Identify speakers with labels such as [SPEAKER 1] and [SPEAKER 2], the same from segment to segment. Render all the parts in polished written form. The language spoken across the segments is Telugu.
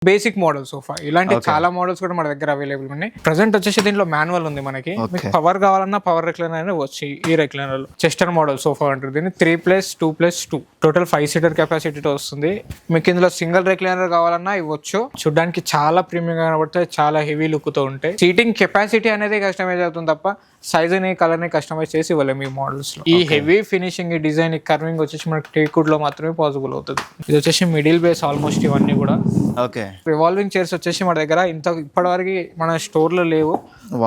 [SPEAKER 1] బేసిక్ మోడల్ సోఫా ఇలాంటి చాలా మోడల్స్ కూడా మన దగ్గర అవైలబుల్ ఉన్నాయి. ప్రెసెంట్ వచ్చేసి దీంట్లో మాన్యువల్ ఉంది మనకి. మీకు పవర్ కావాలన్నా పవర్ రెక్లైనర్ అనేది వచ్చి ఈ రెక్లైనర్ చెస్టర్ మోడల్ సోఫా అంటారు దీన్ని. 3+2+2 టోటల్ 5 సీటర్ కెపాసిటీతో వస్తుంది. మీకు ఇందులో సింగిల్ రెక్లైనర్ కావాలన్నా ఇవ్వచ్చు. చూడడానికి చాలా ప్రీమియం గా కనబడతాయి, చాలా హెవీ లుక్ తో ఉంటాయి. సీటింగ్ కెపాసిటీ అనేది కస్టమైజ్ అవుతుంది తప్ప సైజ్ ని కలర్ ని కస్టమైజ్ చేసి ఇవ్వలేము ఈ మోడల్స్ లో. ఈ హెవీ ఫినిషింగ్, ఈ డిజైన్, ఈ కర్వింగ్ వచ్చేసి మనకి టేక్వుడ్ లో మాత్రమే పాసిబుల్ అవుతుంది. ఇది వచ్చేసి మిడిల్ బేస్ ఆల్మోస్ట్ ఇవన్నీ కూడా.
[SPEAKER 2] ఓకే,
[SPEAKER 1] రివాల్వింగ్ చైర్స్ వచ్చేసి మన దగ్గర ఇప్పటివరకు మన స్టోర్ లో లేవు.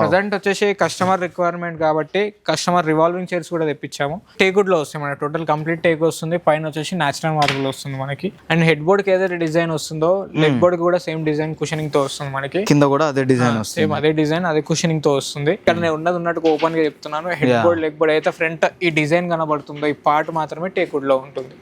[SPEAKER 1] ప్రజెంట్ వచ్చేసి కస్టమర్ రిక్వైర్మెంట్ కాబట్టి కస్టమర్ రివాల్వింగ్ చైర్స్ కూడా తెప్పించాము. టేక్వుడ్ లో వస్తుంది మన టోటల్ కంప్లీట్ టేక్ వస్తుంది. పైన వచ్చేసి నేచురల్ మార్బుల్ వస్తుంది మనకి. అండ్ హెడ్ బోర్డ్ కి ఏదైతే డిజైన్ వస్తుందో లెగ్ బోర్డ్ కి కూడా సేమ్ డిజైన్ కుషనింగ్ తో వస్తుంది మనకి.
[SPEAKER 2] కింద కూడా అదే డిజైన్ వస్తుంది,
[SPEAKER 1] సేమ్ అదే డిజైన్, అదే కుషనింగ్ తో వస్తుంది. ఇక్కడ నేను ఉన్నట్టు ఓపెన్ గా చెప్తున్నాను. హెడ్ బోర్డ్, లెగ్ బోర్డ్ అయితే ఫ్రంట్ ఈ డిజైన్ కనబడుతుందో ఈ పార్ట్ మాత్రమే టేక్వుడ్ లో ఉంటుంది.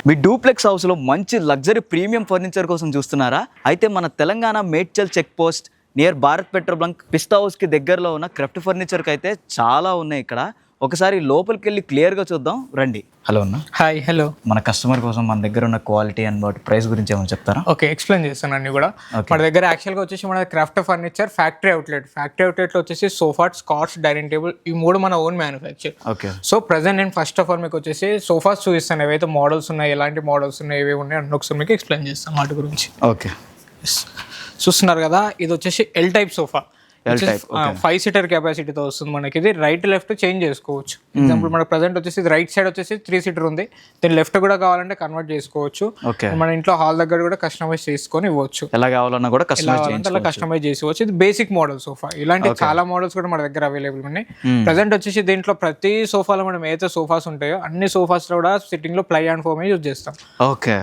[SPEAKER 2] మీ డూప్లెక్స్ హౌస్లో మంచి లగ్జరీ ప్రీమియం ఫర్నిచర్ కోసం చూస్తున్నారా? అయితే మన Telangana Medchal check post near Bharat petrol bunk Pista హౌస్కి దగ్గరలో ఉన్న క్రాఫ్ట్ ఫర్నిచర్కి అయితే చాలా ఉన్నాయి ఇక్కడ. ఒకసారి లోపలికి వెళ్ళి క్లియర్గా చూద్దాం రండి. హలో అన్న.
[SPEAKER 1] హాయ్. హలో.
[SPEAKER 2] మన కస్టమర్ కోసం మన దగ్గర ఉన్న క్వాలిటీ అండ్ వాటి ప్రైస్ గురించి ఏమైనా చెప్తారా?
[SPEAKER 1] ఓకే, ఎక్స్ప్లెయిన్ చేస్తాను అన్ని కూడా. మన దగ్గర యాక్చువల్గా వచ్చేసి మన క్రాఫ్ట్ ఫర్నిచర్ ఫ్యాక్టరీ అవుట్లెట్లో వచ్చేసి సోఫాస్, కార్ట్స్, డైనింగ్ టేబుల్ ఈ మూడు మన own manufacture.
[SPEAKER 2] Okay.
[SPEAKER 1] So present నేను ఫస్ట్ ఆఫ్ ఆల్ మీకు వచ్చేసి సోఫాస్ చూపిస్తాను. ఏవైతే మోడల్స్ ఉన్నాయి, ఎలాంటి మోడల్స్ ఉన్నాయి, ఏవి ఉన్నాయి అన్న ఒకసారి మీకు ఎక్స్ప్లెయిన్ చేస్తాను వాటి గురించి.
[SPEAKER 2] ఓకే.
[SPEAKER 1] చూస్తున్నారు కదా, ఇది వచ్చేసి ఎల్ టైప్ సోఫా. 5 సీటర్ కెపాసిటీతో వస్తుంది మనకి. ఇది రైట్ లెఫ్ట్ చేంజ్ చేసుకోవచ్చు. ఎగ్జాంపుల్ మన ప్రజెంట్ వచ్చేసి రైట్ సైడ్ వచ్చేసి 3 సీటర్ ఉంది, దీని లెఫ్ట్ కూడా కావాలంటే కన్వర్ట్ చేసుకోవచ్చు. మన ఇంట్లో హాల్ దగ్గర కూడా కస్టమైజ్ చేసుకొని ఇవ్వచ్చు.
[SPEAKER 2] ఎలా కావాలన్నా కూడా
[SPEAKER 1] కస్టమైజ్ చేసుకోవచ్చు. ఇది బేసిక్ మోడల్ సోఫా. ఇలాంటి చాలా మోడల్స్ కూడా మన దగ్గర అవైలబుల్ ఉన్నాయి. ప్రజెంట్ వచ్చేసి దీంట్లో ప్రతి సోఫాలో మనం ఏదైతే సోఫాస్ ఉంటాయో అన్ని సోఫాస్ లో కూడా సిట్టింగ్ లో ప్లై అండ్ ఫోమ్ యూజ్ చేస్తాం.
[SPEAKER 2] ఓకే.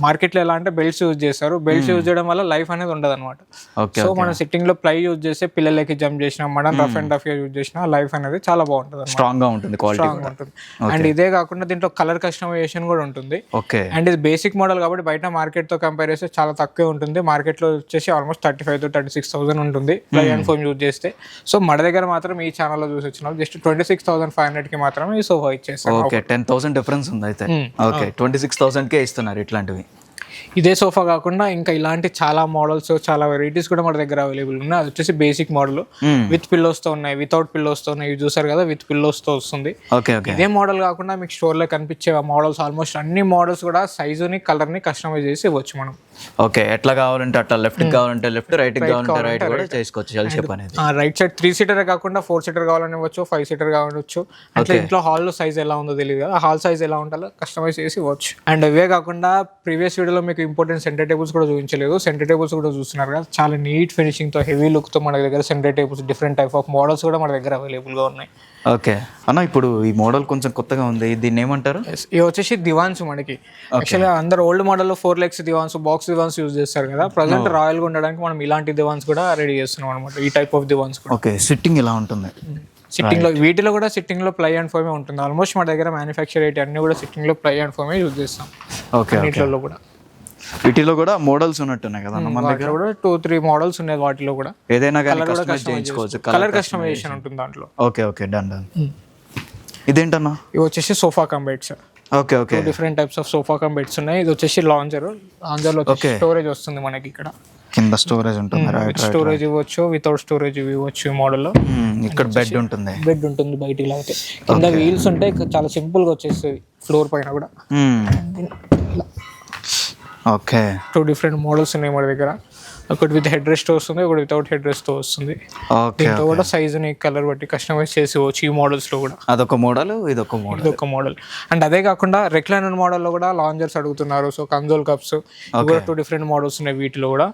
[SPEAKER 1] మార్కెట్ లో ఎలా అంటే బెల్ట్స్ యూజ్ చేస్తారు. బెల్ట్స్ యూజ్ చేయడం వల్ల లైఫ్ అనేది ఉండదు అనమాట. సో మనం సిట్టింగ్ లో ప్లై యూజ్ చేస్తే పిల్లలకి జంప్ చేసినా, మనం రఫ్ అండ్ రఫ్ యూజ్ చేసినా లైఫ్ అనేది చాలా బాగుంటుంది,
[SPEAKER 2] స్ట్రాంగ్ గా ఉంటుంది,
[SPEAKER 1] స్ట్రాంగ్ ఉంటుంది. అండ్ ఇదే కాకుండా దీంట్లో కలర్ కస్టమైజేషన్ కూడా ఉంటుంది. అండ్ ఇది బేసిక్ మోడల్ కాబట్టి బయట మార్కెట్ తో కంపేర్ చేస్తే చాలా తక్కువే ఉంటుంది. మార్కెట్ లో వచ్చేసి ఆల్మోస్ట్ 35,000 to 36,000 ఉంటుంది ప్లై అండ్ ఫోమ్ యూజ్ చేస్తే. సో మన దగ్గర మాత్రం ఈ ఛానల్ లో చూసి వచ్చిన జస్ట్ 26,500 కి మాత్రం ఈ సోఫా ఇచ్చేస్తాం.
[SPEAKER 2] ఓకే, 10,000 డిఫరెన్స్ ఉంది అయితే. ఓకే, 26,000 కే ఇస్తున్నారు ఇట్లాంటివి.
[SPEAKER 1] ఇదే సోఫా కాకుండా ఇంకా ఇలాంటి చాలా మోడల్స్, చాలా వెరైటీస్ కూడా మన దగ్గర అవైలబుల్ ఉన్నాయి. అది వచ్చేసి బేసిక్ మోడల్ విత్ పిల్లోస్ తో ఉన్నాయి, వితౌట్ పిల్లోస్ తో ఉన్నాయి. చూసారు కదా, విత్ పిల్లోస్ తో వస్తుంది. ఇదే మోడల్ కాకుండా మీకు స్టోర్ లో కనిపించే మోడల్స్ ఆల్మోస్ట్ అన్ని మోడల్స్ కూడా సైజుని, కలర్ ని కస్టమైజ్ చేసి ఇవ్వచ్చు మనం.
[SPEAKER 2] ఓకే, ఎట్లా కావాలంటే అట్లా, లెఫ్ట్ కావాలంటే లెఫ్ట్, రైట్ కావాలంటే రైట్ కూడా చేసుకోవచ్చు.
[SPEAKER 1] రైట్ సైడ్ 3 సీటర్ కాకుండా 4 సీటర్ కావాలని ఇవ్వచ్చు, 5 సీటర్ కావచ్చు. అట్లా ఇంట్లో హాల్ లో సైజ్ ఎలా ఉందో తెలియదు కదా, హాల్ సైజ్ ఎలా ఉంటుందో కస్టమైజ్ చేసి ఇవ్వచ్చు. అండ్ ఇవే కాకుండా ప్రీవియస్ వీడియోలో మీకు ఇంపార్టెంట్ సెంటర్ టేబుల్స్ కూడా చూపించలేదు. సెంటర్ టేబుల్స్ కూడా చూస్తున్నారు కదా, చాలా నీట్ ఫినిషింగ్ తో, హెవీ లుక్ తో మన దగ్గర centre tables, different type of models కూడా మన దగ్గర అవైలబుల్ గా ఉన్నాయి.
[SPEAKER 2] ఓకే అన్న, ఇప్పుడు ఈ మోడల్ కొంచెం కొత్తగా ఉంది, దీన్ని ఏమంటారు?
[SPEAKER 1] ఇవి వచ్చేసి దివాన్స్ మనకి. యాక్చువల్గా అందరు ఓల్డ్ మోడల్ లో 4 legs దివాన్స్, బాక్స్ దివాన్స్ యూజ్ చేస్తారు కదా. ప్రజెంట్ రాయల్ గా ఉండడానికి మనం ఇలాంటి దివాన్స్ కూడా రెడీ చేస్తున్నాం అనమాట. ఈ టైప్ ఆఫ్ దివాన్స్ కూడా.
[SPEAKER 2] ఓకే, సిట్టింగ్ ఎలా ఉంటుంది?
[SPEAKER 1] సిట్టింగ్ లో, వీటిలో కూడా సిట్టింగ్ లో ప్లై అండ్ ఫోమే ఉంటుంది. ఆల్మోస్ట్ మన దగ్గర మ్యానుఫ్యాక్చర్ అయితే అన్ని కూడా సిట్టింగ్ లో ప్లై అండ్ ఫోమే యూజ్ చేస్తాం.
[SPEAKER 2] ఓకే,
[SPEAKER 1] వీటిలో కూడా,
[SPEAKER 2] వీటిలో కూడా మోడల్స్ ఉన్నట్టున్నాయి కదా మన దగ్గర
[SPEAKER 1] కూడా 2-3 మోడల్స్ ఉన్నాయి. వాటిలో కూడా
[SPEAKER 2] ఏదైనా కానీ కస్టమైజ్ చేయించుకోవచ్చు,
[SPEAKER 1] కలర్ కస్టమైజేషన్ ఉంటుంది దాంట్లో.
[SPEAKER 2] Okay okay, done done. ఇదేంటన్నా?
[SPEAKER 1] ఇవి వచ్చేసి sofa cum beds.
[SPEAKER 2] Okay okay,
[SPEAKER 1] different types of sofa cum beds ఉన్నాయి. ఇది వచ్చేసి లాంజర్ లో స్టోరేజ్ వస్తుంది మనకి. ఇక్కడ
[SPEAKER 2] కింద స్టోరేజ్ ఉంటుంది,
[SPEAKER 1] స్టోరేజ్ ఇవ్వచ్చు, వితౌట్ స్టోరేజ్ ఇవ్వచ్చు. ఈ మోడల్ లో
[SPEAKER 2] ఇక్కడ బెడ్ ఉంటుంది,
[SPEAKER 1] బయటికి లాగితే. కింద వీల్స్ ఉంటాయి, చాలా సింపుల్ గా వచ్చేస్తుంది ఫ్లోర్ పైన కూడా.
[SPEAKER 2] ఓకే,
[SPEAKER 1] 2 డిఫరెంట్ మోడల్స్ ఉన్నాయి మన దగ్గర. ఒకటి విత్ హెడ్ రెస్ట్ వస్తుంది, ఒకటి వితౌట్ హెడ్ రెస్ట్ తో వస్తుంది. దీంతో కూడా సైజ్ ని, కలర్ బట్టి కస్టమైజ్ చేసి వచ్చు ఈ మోడల్స్ లో కూడా.
[SPEAKER 2] అదొక మోడల్, ఇదొక
[SPEAKER 1] మోడల్. అండ్ అదే కాకుండా రెక్లైనర్ మోడల్ లో కూడా లాంజర్స్ అడుగుతున్నారు. సో కన్సోల్ కప్స్ కూడా 2 డిఫరెంట్ మోడల్స్ ఉన్నాయి వీటిలో కూడా.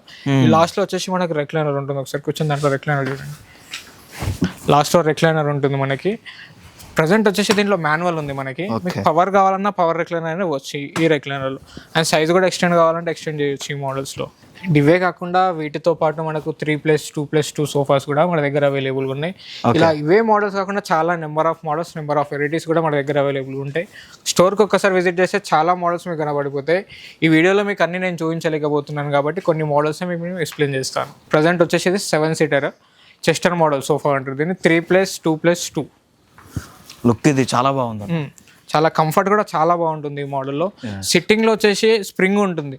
[SPEAKER 1] లాస్ట్ లో వచ్చేసి మనకి రెక్లైనర్ ఉంటుంది. ఒకసారి కూర్చొని దాంట్లో రెక్లైనర్ చూడండి. లాస్ట్ లో రెక్లైనర్ ఉంటుంది మనకి. ప్రజెంట్ వచ్చేసి దీంట్లో మాన్యువల్ ఉంది మనకి. మీకు పవర్ కావాలన్నా పవర్ రెక్లైనర్ అనేది వచ్చి ఈ రెక్లైనర్ లో. అండ్ సైజ్ కూడా ఎక్స్టెండ్ కావాలంటే ఎక్స్టెండ్ చేయొచ్చు ఈ మోడల్స్ లో. ఇవే కాకుండా వీటితో పాటు మనకు 3+2+2 సోఫాస్ కూడా మన దగ్గర అవైలబుల్ ఉన్నాయి. ఇలా ఇవే మోడల్స్ కాకుండా చాలా number of models, number of varieties కూడా మన దగ్గర అవైలబుల్ ఉంటాయి. స్టోర్కి ఒక్కసారి విజిట్ చేస్తే చాలా మోడల్స్ మీకు కనబడిపోతాయి. ఈ వీడియోలో మీకు అన్ని నేను చూపించలేకపోతున్నాను కాబట్టి కొన్ని మోడల్స్ మీకు ఎక్స్ప్లెయిన్ చేస్తాను. ప్రజెంట్ వచ్చేసి 7 సీటర్ చెస్టర్ మోడల్ సోఫా అంటారు దీన్ని 3+2+2.
[SPEAKER 2] లుక్ ఇది చాలా బాగుంది.
[SPEAKER 1] చాలా కంఫర్ట్ కూడా చాలా బాగుంటుంది ఈ మోడల్లో. సిట్టింగ్ లో వచ్చేసి స్ప్రింగ్ ఉంటుంది.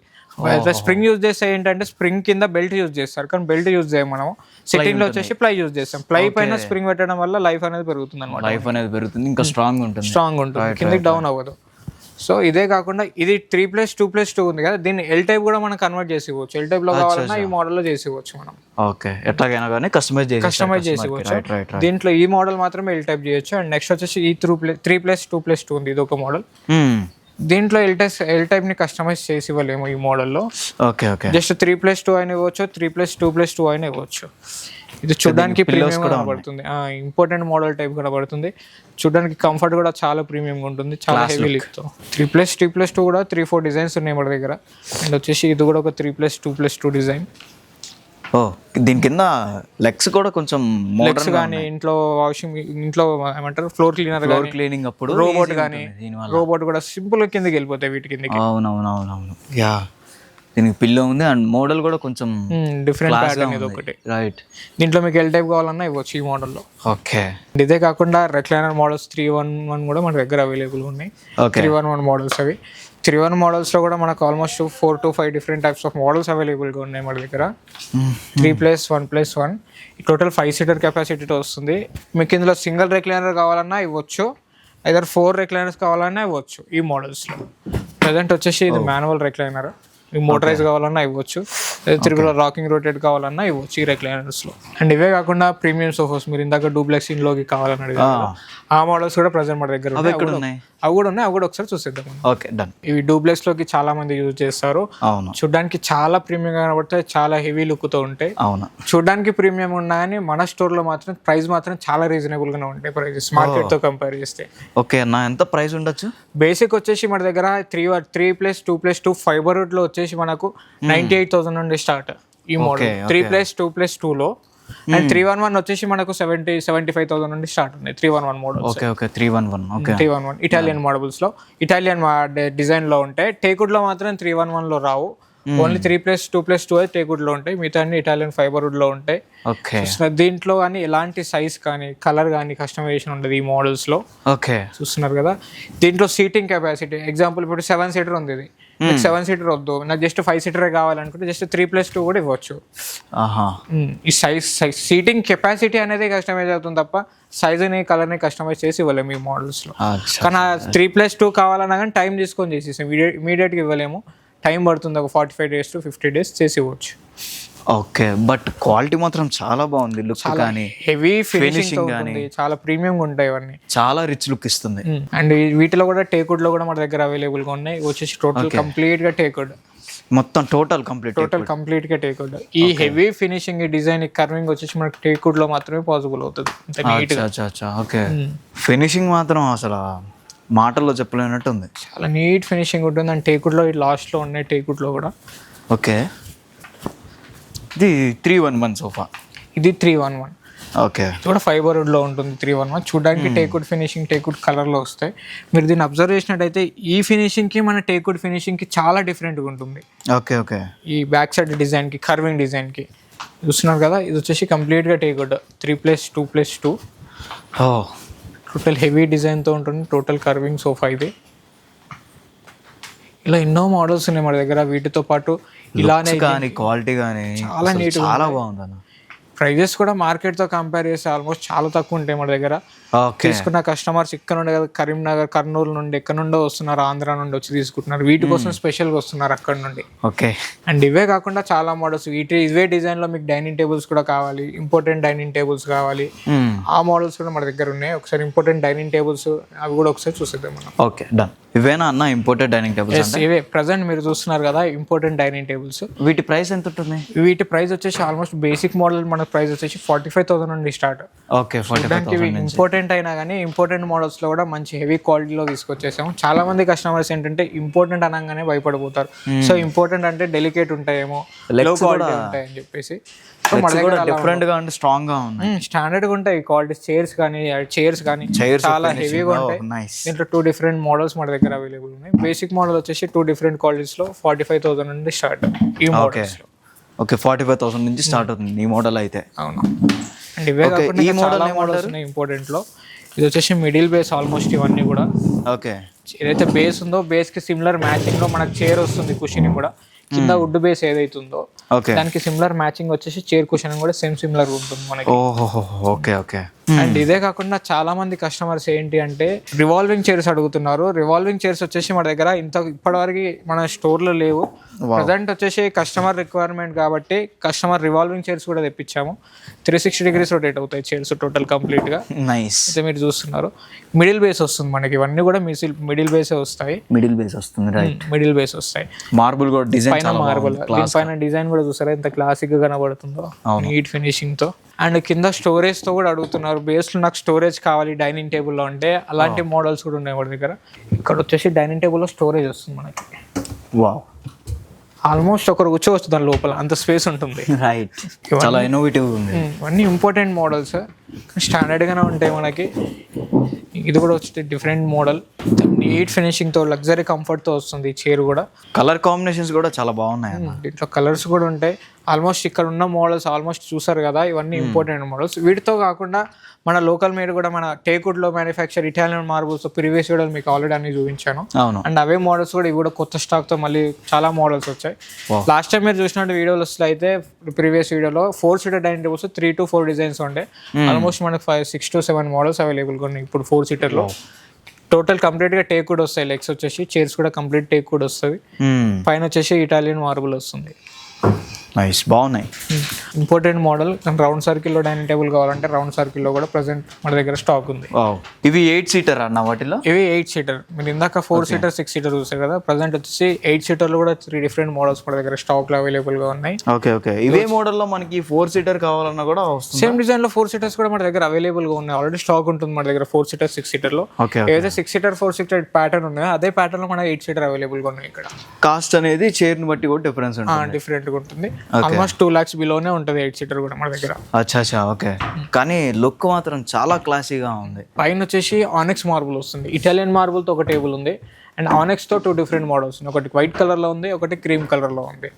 [SPEAKER 1] స్ప్రింగ్ యూజ్ చేస్తే ఏంటంటే స్ప్రింగ్ కింద బెల్ట్ యూజ్ చేస్తారు, కానీ బెల్ట్ యూజ్ చేయం మనం. సిట్టింగ్ లో వచ్చేసి ప్లై యూజ్ చేస్తాం. ప్లై పైన స్ప్రింగ్ పెట్టడం వల్ల లైఫ్ అనేది పెరుగుతుంది అనమాట.
[SPEAKER 2] లైఫ్ అనేది పెరుగుతుంది, ఇంకా స్ట్రాంగ్ ఉంటుంది,
[SPEAKER 1] కిందకి డౌన్ అవ్వదు. సో ఇదే కాకుండా ఇది 3+2+2 ఉంది కదా, దీన్ని ఎల్ టైప్ కూడా మనం కన్వర్ట్ చేసి ఇవ్వచ్చు. ఎల్ టైప్ లో కావాలన్నా ఈ మోడల్ లో చేసి ఇవ్వచ్చు మనం.
[SPEAKER 2] ఓకే, ఎట్లాగైనా కానీ కస్టమైజ్
[SPEAKER 1] చేసి ఇవ్వచ్చు. దీంట్లో ఈ మోడల్ మాత్రమే ఎల్ టైప్ చేయొచ్చు. అండ్ నెక్స్ట్ వచ్చేసి ఈ 3+2+2 ఉంది, ఇది ఒక మోడల్. దీంట్లో ఎల్ టైప్ ని కస్టమైజ్ చేసి ఇవ్వలేము ఈ మోడల్లో. జస్ట్ 3+2 అయినా ఇవ్వచ్చు, 3+2+2 అయినా ఇవ్వచ్చు. ఇది చూడడానికి ప్రీమియం కనబడుతుంది, ఇంపార్టెంట్ మోడల్ టైప్ కనబడుతుంది. చూడడానికి కంఫర్ట్ కూడా చాలా ప్రీమియం ఉంటుంది, చాలా హెవీ లిక్ తో. 3+2+2 కూడా 3-4 డిజైన్స్ ఉన్నాయి మన దగ్గర. అండ్ వచ్చేసి ఇది కూడా ఒక 3+2+2 డిజైన్.
[SPEAKER 2] దీని కింద లెగ్స్ కూడా కొంచెం
[SPEAKER 1] లెగ్స్ కానీ ఇంట్లో ఏమంటారు ఫ్లోర్
[SPEAKER 2] క్లీనింగ్ అప్పుడు
[SPEAKER 1] రోబోట్ కూడా సింపుల్ కిందకి వెళ్ళిపోతాయి వీటి కిందకి.
[SPEAKER 2] అవునవునవునవును. యా, దీనికి పిల్లో ఉంది అండ్ మోడల్ కూడా కొంచెం
[SPEAKER 1] డిఫరెంట్ ప్యాటర్న్ ఇది ఒకటి.
[SPEAKER 2] రైట్,
[SPEAKER 1] దీంట్లో మీకు ఎల్ టైప్ కావాలన్నా ఇవ్వచ్చు ఈ మోడల్లో.
[SPEAKER 2] ఓకే,
[SPEAKER 1] ఇదే కాకుండా రెక్లైనర్ మోడల్స్ 311 కూడా మన దగ్గర అవైలబుల్ ఉన్నాయి. 311 మోడల్స్ అవి 311 మోడల్స్ లో కూడా మనకు almost 4 to 5 different types of models available గా ఉన్నాయి మన దగ్గర. 3+1+1 టోటల్ 5 సీటర్ కెపాసిటీతో వస్తుంది. మీకు ఇందులో సింగిల్ రెక్లైనర్ కావాలన్నా ఇవ్వచ్చు, ఐదర్ 4 రెక్లైనర్స్ కావాలన్నా ఇవ్వచ్చు ఈ మోడల్స్ లో. ప్రజెంట్ వచ్చేసి ఇది మాన్యువల్ రెక్లైనర్, మోటరైజ్ కావాలన్నా ఇవ్వచ్చు, తిరుగులో రాకింగ్ రొటేట్ కావాలన్నా ఇవ్వచ్చు ఈ రెక్లైనర్స్ లో. అండ్ ఇవే కాకుండా ప్రీమియం సోఫాస్ మీరు ఇందాక డూప్లెక్స్ ఇన్లోకి కావాలని అడిగారు, ఆ మోడల్స్ కూడా ప్రజెంట్ మన దగ్గర ఉన్నాయి. అవి కూడా ఉన్నాయి, అవి కూడా ఒకసారి చూసేద్దాం.
[SPEAKER 2] Okay, done.
[SPEAKER 1] ఇవి డూప్లెక్స్ లోకి చాలా మంది యూజ్ చేస్తారు.
[SPEAKER 2] అవును,
[SPEAKER 1] చూడడానికి చాలా ప్రీమియం గా కనబడతాయి, చాలా హెవీ లుక్ తో ఉంటాయి.
[SPEAKER 2] అవును,
[SPEAKER 1] చూడడానికి ప్రీమియం ఉన్నా కానీ మన స్టోర్ లో మాత్రం ప్రైస్ మాత్రం చాలా రీజనబుల్ గానే ఉంటాయి ప్రైజెస్ మార్కెట్ తో కంపేర్ చేస్తే.
[SPEAKER 2] ఓకే, నా ఎంత ప్రైస్ ఉండొచ్చు?
[SPEAKER 1] బేసిక్ వచ్చేసి మన దగ్గర 3+2+2 ఫైబర్ వుడ్ లో వచ్చేసి మనకు 98,000 నుండి స్టార్ట్ ఈ మోడల్ 3+2+2 లో. అండ్ 311 వచ్చేసి మనకు 75,000 నుండి స్టార్ట్ ఉన్నాయి 311 మోడల్. 311 ఇటాలియన్ మోడల్స్ లో ఇటాలియన్ డిజైన్ లో ఉంటాయి. టేకుడ్ లో మాత్రం 311 లో రావు, ఓన్లీ 3+2+2 అయితే టేకుడ్ లో ఉంటాయి, మిగతా అన్ని ఇటాలియన్ ఫైబర్ వుడ్ లో ఉంటాయి. దీంట్లో కానీ ఎలాంటి సైజ్ కానీ కలర్ కానీ కస్టమైజేషన్ ఉండదు ఈ మోడల్స్ లో. చూస్తున్నారు కదా, దీంట్లో సీటింగ్ కెపాసిటీ ఎగ్జాంపుల్ ఇప్పుడు 7 సీటర్ ఉంది, ఇది 7 సీటర్ వద్దు నాకు జస్ట్ 5 సీటర్ కావాలనుకుంటే జస్ట్ 3+2 కూడా ఇవ్వచ్చు. ఈ సీటింగ్ కెపాసిటీ అనేది కస్టమైజ్ అవుతుంది తప్ప సైజుని కలర్ని కస్టమైజ్ చేసి ఇవ్వలేము ఈ మోడల్స్ లో. కానీ 3+2 కావాలన్నా కానీ టైం తీసుకొని చేసేసాం, ఇమీడియట్గా ఇవ్వలేము, టైం పడుతుంది, ఒక 45 days to 50 days చేసి ఇవ్వచ్చు.
[SPEAKER 2] ఓకే, బట్ క్వాలిటీ మాత్రం చాలా బాగుంది, లుక్ కానీ
[SPEAKER 1] హెవీ ఫినిషింగ్ కానీ చాలా ప్రీమియం ఉంటాయి, ఇవన్నీ చాలా
[SPEAKER 2] రిచ్ లుక్ ఇస్తుంది.
[SPEAKER 1] అండ్ వీటిలో కూడా టేకుడ్ లో కూడా మన దగ్గర అవైలబుల్ గా ఉన్నాయి, వచ్చేసి టోటల్ కంప్లీట్ గా టేకుడ్,
[SPEAKER 2] మొత్తం టోటల్
[SPEAKER 1] కంప్లీట్ గా టేకుడ్. ఈ హెవీ ఫినిషింగ్ ఈ డిజైన్ కర్వింగ్ వచ్చేసి మనకి టేకుడ్ లో మాత్రమే పాసిబుల్ అవుతుంది.
[SPEAKER 2] ఓకే, ఫినిషింగ్ మాత్రం అసలు మాటల్లో చెప్పలేనట్టు ఉంది,
[SPEAKER 1] చాలా నీట్ ఫినిషింగ్ ఉంటుంది. అండ్ టేకుడ్ లో లాస్ట్ లో ఉన్నాయి టేకుడ్ లో కూడా.
[SPEAKER 2] ఓకే, ఇది 311 సోఫా,
[SPEAKER 1] ఇది 311.
[SPEAKER 2] ఓకే,
[SPEAKER 1] కూడా ఫైబర్ వుడ్ లో ఉంటుంది 311. చూడడానికి టేకుడ్ ఫినిషింగ్ టేకుడ్ కలర్ లో వస్తాయి. మీరు దీన్ని అబ్జర్వ్ చేసినట్టయితే ఈ ఫినిషింగ్ కి మన టేకుడ్ ఫినిషింగ్ కి చాలా డిఫరెంట్ గా ఉంటుంది.
[SPEAKER 2] ఓకే,
[SPEAKER 1] ఈ బ్యాక్ సైడ్ డిజైన్ కి కర్వింగ్ డిజైన్ కి చూస్తున్నారు కదా, ఇది వచ్చేసి కంప్లీట్ గా టేకుడ్ 3+2+2 టోటల్ హెవీ డిజైన్ తో ఉంటుంది, టోటల్ కర్వింగ్ సోఫా ఇది. ఇలా ఎన్నో మోడల్స్ ఉన్నాయి మన దగ్గర, వీటితో పాటు ఇలానే
[SPEAKER 2] క్వాలిటీ కానీ
[SPEAKER 1] చాలా నీట్,
[SPEAKER 2] చాలా బాగుంది.
[SPEAKER 1] ప్రైజెస్ కూడా మార్కెట్ తో కంపేర్ చేస్తే ఆల్మోస్ట్ చాలా తక్కువ ఉంటాయి మన దగ్గర. తీసుకున్న కస్టమర్స్ ఇక్కడ నుండి కదా, కరీంనగర్ కర్నూలు నుండి ఎక్కడ నుండో వస్తున్నారు, ఆంధ్ర నుండి వచ్చి తీసుకుంటున్నారు, వీటి కోసం స్పెషల్ గా వస్తున్నారు అక్కడ నుండి.
[SPEAKER 2] ఓకే,
[SPEAKER 1] అండ్ ఇవే కాకుండా చాలా మోడల్స్ ఇవే డిజైన్ లో మీకు డైనింగ్ టేబుల్స్ కూడా కావాలి, ఇంపార్టెంట్ డైనింగ్ టేబుల్స్ కావాలి, ఆ మోడల్స్ కూడా మన దగ్గర ఉన్నాయి. ఒకసారి ఇంపార్టెంట్ డైనింగ్ టేబుల్స్ అవి కూడా ఒకసారి చూసేద్దాం మనం.
[SPEAKER 2] Okay, done. ఇవేనా అన్న ఇంపోర్టెడ్ డైనింగ్ టేబుల్స్?
[SPEAKER 1] ఇవే ప్రజెంట్ మీరు చూస్తున్నారు కదా ఇంపార్టెంట్ డైనింగ్ టేబుల్స్.
[SPEAKER 2] వీటి ప్రైస్ ఎంత ఉంటుంది?
[SPEAKER 1] వీటి ప్రైస్ వచ్చేసి ఆల్మోస్ట్ బేసిక్ మోడల్ మన ప్రైస్ వచ్చేసి 45,000 నుండి స్టార్ట్.
[SPEAKER 2] ఓకే, 45,000.
[SPEAKER 1] ఇంపార్టెంట్ అయినా కానీ ఇంపార్టెంట్ మోడల్స్ లో కూడా మంచి హెవీ క్వాలిటీలో తీసుకొచ్చేసాము. చాలా మంది కస్టమర్స్ ఏంటంటే ఇంపార్టెంట్ అనగానే భయపడిపోతారు. సో ఇంపార్టెంట్ అంటే డెలికేట్ ఉంటాయేమో, లో క్వాలిటీ ఉంటాయని చెప్పేసి
[SPEAKER 2] డిఫరెంట్ గా అంటే స్ట్రాంగ్ గా ఉన్నాయి,
[SPEAKER 1] స్టాండర్డ్ గా ఉంటాయి క్వాలిటీ. చైర్స్ కానీ చాలా హెవీగా ఉంటాయి. దీంట్లో 2 డిఫరెంట్ మోడల్స్ మన దగ్గర అవైలబుల్ ఉన్నాయి. బేసిక్ మోడల్ వచ్చేసి 2 డిఫరెంట్ క్వాలిటీస్ లో 45,000 నుండి స్టార్ట్ ఈ మోడల్స్ లో.
[SPEAKER 2] ఓకే 45,000 నుంచి స్టార్ట్ అవుతుంది ఈ మోడల్ అయితే.
[SPEAKER 1] అవును. అండ్ ఇవే కాకుండా
[SPEAKER 2] ఈ
[SPEAKER 1] ఇంకా
[SPEAKER 2] మోడల్
[SPEAKER 1] చాలా మోడల్స్ ఉన్నాయి ఇంపార్టెంట్ లో. ఇది వచ్చేసి మిడిల్ బేస్ ఆల్మోస్ట్ ఇవన్నీ కూడా.
[SPEAKER 2] ఓకే.
[SPEAKER 1] ఏదైతే బేస్ ఉందో బేస్ కి సిమిలర్ మ్యాచింగ్ లో మనకు చైర్ వస్తుంది, కుషన్ కూడా కింద వుడ్ బేస్ ఏదైతుందో
[SPEAKER 2] ఓకే
[SPEAKER 1] దానికి సిమిలర్ మ్యాచింగ్ వచ్చేసి చైర్ కుషన్ కూడా సేమ్ సిమిలర్ ఉంటుంది మనకి.
[SPEAKER 2] ఓహో ఓకే ఓకే.
[SPEAKER 1] అండ్ ఇదే కాకుండా చాలా మంది కస్టమర్స్ ఏంటి అంటే రివాల్వింగ్ చైర్స్ అడుగుతున్నారు. రివాల్వింగ్ చైర్స్ వచ్చేసి మన దగ్గర ఇప్పటివరకు మన స్టోర్ లో లేవు. ప్రజెంట్ వచ్చేసి కస్టమర్ రిక్వైర్మెంట్ కాబట్టి కస్టమర్ రివాల్వింగ్ చైర్స్ కూడా తెప్పించాము. 360 degrees రొటేట్ అవుతాయి చైర్స్ టోటల్ కంప్లీట్ గా.
[SPEAKER 2] నైస్.
[SPEAKER 1] అయితే మీరు చూస్తున్నారు మిడిల్ బేస్ వస్తుంది మనకి, ఇవన్నీ కూడా మిడిల్ బేసే వస్తాయి.
[SPEAKER 2] మిడిల్ బేస్ వస్తుంది, రైట్.
[SPEAKER 1] మిడిల్ బేస్ వస్తాయి.
[SPEAKER 2] మార్బుల్ కూడా డిజైన్
[SPEAKER 1] పైన మార్బుల్, దీనిపైన డిజైన్ కూడా చూసారా ఎంత క్లాసిక్ గా కనబడుతుందో, నీట్ ఫినిషింగ్ తో. అండ్ కింద స్టోరేజ్ తో కూడా అడుగుతున్నారు. బేస్ లో నాకు స్టోరేజ్ కావాలి డైనింగ్ టేబుల్ లో అంటే అలాంటి మోడల్స్ కూడా ఉన్నాయి మన దగ్గర. ఇక్కడ వచ్చేసి డైనింగ్ టేబుల్ లో స్టోరేజ్ వస్తుంది మనకి.
[SPEAKER 2] వావ్,
[SPEAKER 1] ఆల్మోస్ట్ ఒకరు కూర్చోవచ్చు దాని లోపల, అంత స్పేస్ ఉంటుంది.
[SPEAKER 2] రైట్. చాలా ఇన్నోవేటివ్ ఉంది.
[SPEAKER 1] ఇవన్నీ ఇంపార్టెంట్ మోడల్స్, స్టాండర్డ్ గానే ఉంటాయి మనకి. ఇది కూడా వచ్చి డిఫరెంట్ మోడల్, నీట్ ఫినిషింగ్ తో లగ్జరీ కంఫర్ట్ తో వస్తుంది. చైర్ కూడా
[SPEAKER 2] కలర్ కాంబినేషన్స్ కూడా చాలా బాగున్నాయి.
[SPEAKER 1] దీంట్లో కలర్స్ కూడా ఉంటాయి. ఆల్మోస్ట్ ఇక్కడ ఉన్న మోడల్స్ ఆల్మోస్ట్ చూసారు కదా, ఇవన్నీ ఇంపార్టెంట్ మోడల్స్. వీటితో కాకుండా మన లోకల్ మేడ్ కూడా మన టేక్వుడ్ లో మ్యానుఫ్యాక్చర్ ఇటాలియన్ మార్బుల్స్ ప్రీవియస్ వీడియోలు మీకు ఆల్రెడీ అన్ని చూపించాను.
[SPEAKER 2] అవును.
[SPEAKER 1] అండ్ అవే మోడల్స్ కూడా ఇవి కూడా కొత్త స్టాక్ తో మళ్ళీ చాలా మోడల్స్ వచ్చాయి. లాస్ట్ టైం మీరు చూసినట్టు వీడియోస్ అయితే ప్రీవియస్ వీడియోలో 4-seater dining tables 3 to 4 designs ఉండే. ఆల్మోస్ట్ మనకి 6 to 7 మోడల్స్ అవైలబుల్ గా ఉన్నాయి ఇప్పుడు 4-seater లో. టోటల్ కంప్లీట్ గా టేక్వుడ్ వస్తాయి. లెగ్స్ వచ్చేసి చైర్స్ కూడా కంప్లీట్ టేక్వుడ్ వస్తుంది. పైన వచ్చేసి ఇటాలియన్ మార్బుల్ వస్తుంది.
[SPEAKER 2] నైస్, బాగున్నాయి.
[SPEAKER 1] Important model. రౌండ్ సర్కిల్ లో డైనింగ్ టేబుల్ కావాలంటే రౌండ్ సర్కిల్ లో కూడా ప్రెసెంట్ మన దగ్గర స్టాక్ ఉంది.
[SPEAKER 2] ఇవి 8-seater అన్న వాటిలో?
[SPEAKER 1] ఇవి 8-seater. మీరు ఇందాక 4-seater 6-seater చూసారు కదా, ప్రెసెంట్ వచ్చేసి 8-seater లో కూడా 3 డిఫరెంట్ మోడల్స్ మన దగ్గర స్టాక్ లో అవైలబుల్ గా ఉన్నాయి.
[SPEAKER 2] Okay okay. ఇవే మోడల్ లో మనకి 4-seater కావాలన్నా కూడా వస్తుంది.
[SPEAKER 1] సేమ్ డిజైన్ లో 4-seaters కూడా మన దగ్గర అవైలబుల్ గా ఉన్నాయి. ఆల్రెడీ స్టాక్ ఉంటుంది మన దగ్గర 4-seater 6-seater లో. ఏదైతే 6-seater 4-seater ప్యాటర్న్ ఉన్నాయో అదే ప్యాటర్న్ లో మన 8-seater అవైలబుల్ గా ఉన్నాయి. ఇక్కడ
[SPEAKER 2] కాస్ట్ అనేది చైర్ ని బట్టి కూడా డిఫరెన్స్ ఉంటుంది,
[SPEAKER 1] డిఫరెంట్ గా ఉంటుంది. ఆల్మోస్ట్ 2 lakhs బిలోనే ఉంటుంది 8-seater కూడా మన దగ్గర.
[SPEAKER 2] అచ్చా ఓకే. కానీ లుక్ మాత్రం చాలా క్లాసీగా ఉంది.
[SPEAKER 1] పైన వచ్చేసి ఆనెక్స్ మార్బుల్ వస్తుంది. ఇటాలియన్ మార్బుల్ తో ఒక టేబుల్ ఉంది. అండ్ ఆనెక్స్ తో 2 డిఫరెంట్ మోడల్స్ ఉన్నాయి. ఒకటి వైట్ కలర్ లో ఉంది, ఒకటి క్రీమ్ కలర్ లో ఉంది.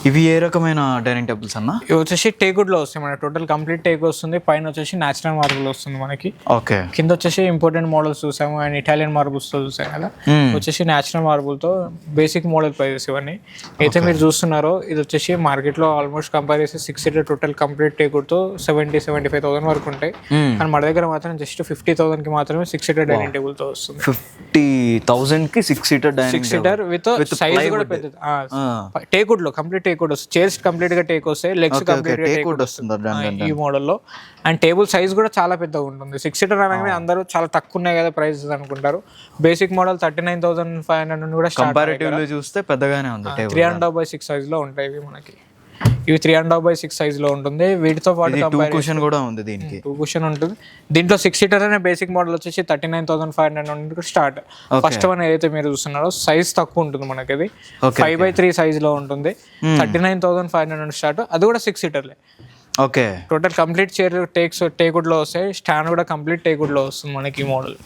[SPEAKER 2] ఇవి ఏ రకమైన డైనింగ్ టేబుల్స్ అన్న?
[SPEAKER 1] ఇవి వచ్చేసి టేక్వుడ్ లో వస్తాయి. మన టోటల్ కంప్లీట్ టేక్ వస్తుంది. పైన వచ్చేసి నేచురల్ మార్బుల్ వస్తుంది మనకి.
[SPEAKER 2] ఓకే.
[SPEAKER 1] కింద వచ్చేసి ఇంపార్టెంట్ మోడల్స్ చూసాము అండ్ ఇటాలియన్ మార్బుల్స్ తో చూసాం కదా. వచ్చేసి నేచురల్ మార్బుల్ తో బేసిక్ మోడల్ ప్రైజెస్ ఇవన్నీ. అయితే మీరు చూస్తున్నారో ఇది వచ్చేసి మార్కెట్ లో ఆల్మోస్ట్ కంపేర్ చేసి 6-seater టోటల్ కంప్లీట్ టేక్వుడ్ తో 70-75,000 వరకు ఉంటాయి. కానీ మన దగ్గర మాత్రం జస్ట్ 50,000 కి మాత్రమే 6-seater డైనింగ్ టేబుల్ తో వస్తుంది.
[SPEAKER 2] 50,000 కి 6-seater dining
[SPEAKER 1] 6-seater with size కూడా పెద్దది. టేక్వుడ్ లో కంప్లీట్ టేక్వుడ్ వస్తుంది. చైర్స్ కంప్లీట్ గా టేక్ వస్తాయి, లెగ్స్ కంప్లీట్ గా టేక్వుడ్ వస్తుంది ఈ మోడల్ లో. అండ్ టేబుల్ సైజ్ కూడా చాలా పెద్దగా ఉంటుంది. 6-seater అనగానే అందరూ చాలా తక్కువ ఉన్నాయి కదా ప్రైసెస్ అనుకుంటారు. బేసిక్ మోడల్ 39,500 నుండి కూడా
[SPEAKER 2] కంపారిటివ్లీ చూస్తే పెద్దగానే ఉంది.
[SPEAKER 1] 3.5/6 సైజ్ లో ఉంటాయి ఇవి మనకి. ఇవి 3.5/6 సైజ్ లో ఉంటుంది. వీటితో పాటు
[SPEAKER 2] 2 కుషన్ కూడా ఉంది. దీనికి
[SPEAKER 1] 2 కుషన్ ఉంటుంది. దీంట్లో 6-seater అనే బేసిక్ మోడల్ వచ్చేసి 39,500 నుండి స్టార్ట్. ఫస్ట్ వన్ ఏదైతే మీరు చూస్తున్నారో సైజ్ తక్కువ ఉంటుంది మనకి. అది 5/3 సైజ్ లో ఉంటుంది. 39,500 నుండి స్టార్ట్. అది కూడా 6-seater.
[SPEAKER 2] Okay.
[SPEAKER 1] Total complete chair teakwood లో వస్తాయి. స్టాండ్ కూడా కంప్లీట్ టేక్వుడ్ లో వస్తుంది మనకి ఈ మోడల్.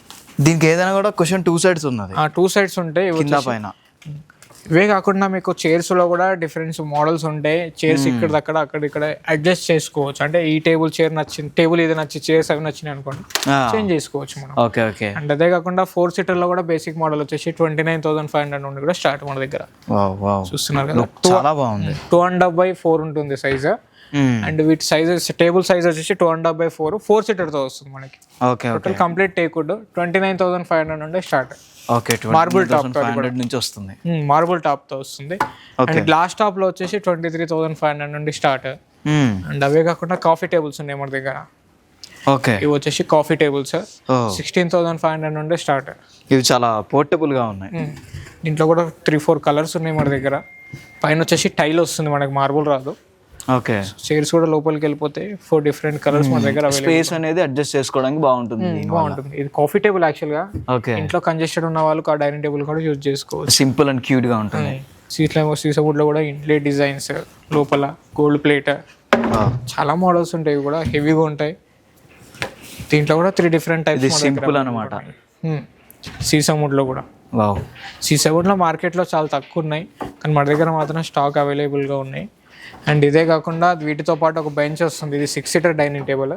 [SPEAKER 2] దీనికి ఏదైనా కూడా కుషన్ 2 sides ఉన్నది.
[SPEAKER 1] 2 sides ఉంటాయి
[SPEAKER 2] కింద పైన.
[SPEAKER 1] ఇవే కాకుండా మీకు చైర్స్ లో కూడా డిఫరెంట్ మోడల్స్ ఉంటాయి. చైర్స్ ఇక్కడ అక్కడ అడ్జస్ట్ చేసుకోవచ్చు. అంటే ఈ టేబుల్ చైర్ నచ్చింది, టేబుల్ ఇది నచ్చి చైర్స్ అవి నచ్చినాయి అనుకోండి, చేంజ్ చేసుకోవచ్చు మనం.
[SPEAKER 2] Okay okay.
[SPEAKER 1] అండ్ అదే కాకుండా 4-seater లో కూడా బేసిక్ మోడల్ వచ్చేసి 29,500 నుండి కూడా స్టార్ట్ మన దగ్గర. చూస్తున్నారు కదా,
[SPEAKER 2] చాలా బాగుంది.
[SPEAKER 1] 2.5/4 ఉంటుంది సైజ్. అండ్ వీటి సైజెస్ టేబుల్ సైజ్ వచ్చేసి 2.5/4 4-seater తో వస్తుంది మనకి.
[SPEAKER 2] ఓకే.
[SPEAKER 1] టోటల్ కంప్లీట్ టేక్వుడ్ 29,500 నుండి స్టార్ట్.
[SPEAKER 2] ఓకే. మార్బుల్ టాప్ 500 నుంచి వస్తుంది.
[SPEAKER 1] మార్బుల్ టాప్ తో వస్తుంది. అండ్ గ్లాస్ టాప్ లో వచ్చేసి 23,500 నుండి స్టార్ట్. అండ్ అవే కాకుండా కాఫీ టేబుల్స్ ఉన్నాయి మన దగ్గర.
[SPEAKER 2] ఓకే.
[SPEAKER 1] ఇవి వచ్చేసి కాఫీ టేబుల్స్ 16,500 నుండి స్టార్ట్.
[SPEAKER 2] ఇవి చాలా పోర్టబుల్ గా ఉన్నాయి.
[SPEAKER 1] దీంట్లో కూడా 3-4 కలర్స్ ఉన్నాయి మన దగ్గర. పైన వచ్చేసి టైల్ వస్తుంది మనకి, మార్బుల్ రాదు.
[SPEAKER 2] ఓకే.
[SPEAKER 1] చైర్స్ కూడా లోపలికి వెళ్ళిపోతే 4 డిఫరెంట్ కలర్స్ మన దగ్గర
[SPEAKER 2] స్పేస్ అనేది అడ్జస్ట్ చేసుకోవడానికి బాగుంటుంది.
[SPEAKER 1] ఇది కాఫీ టేబుల్ యాక్చువల్ గా.
[SPEAKER 2] ఓకే.
[SPEAKER 1] ఇంట్లో కంజెస్టెడ్ ఉన్న వాళ్ళు ఆ డైనింగ్ టేబుల్ కూడా యూజ్ చేసుకోవచ్చు.
[SPEAKER 2] సింపుల్ అండ్ క్యూట్ గా ఉంటుంది.
[SPEAKER 1] సీసావుడ్ లో కూడా ఇంట్లే డిజైన్స్, లోపల గోల్డ్ ప్లేట్, చాలా మోడల్స్ ఉంటాయి. కూడా హెవీగా ఉంటాయి. దీంట్లో కూడా 3 డిఫరెంట్ టైప్స్.
[SPEAKER 2] సింపుల్ అన్నమాట.
[SPEAKER 1] సీసావుడ్ లో కూడా. సీసావుడ్ లో మార్కెట్ లో చాలా తక్కువ ఉన్నాయి, కానీ మన దగ్గర మాత్రం స్టాక్ అవైలబుల్ గా ఉన్నాయి. అండ్ ఇదే కాకుండా వీటితో పాటు ఒక బెంచ్ వస్తుంది, ఇది 6 సీటర్ డైనింగ్ టేబుల్.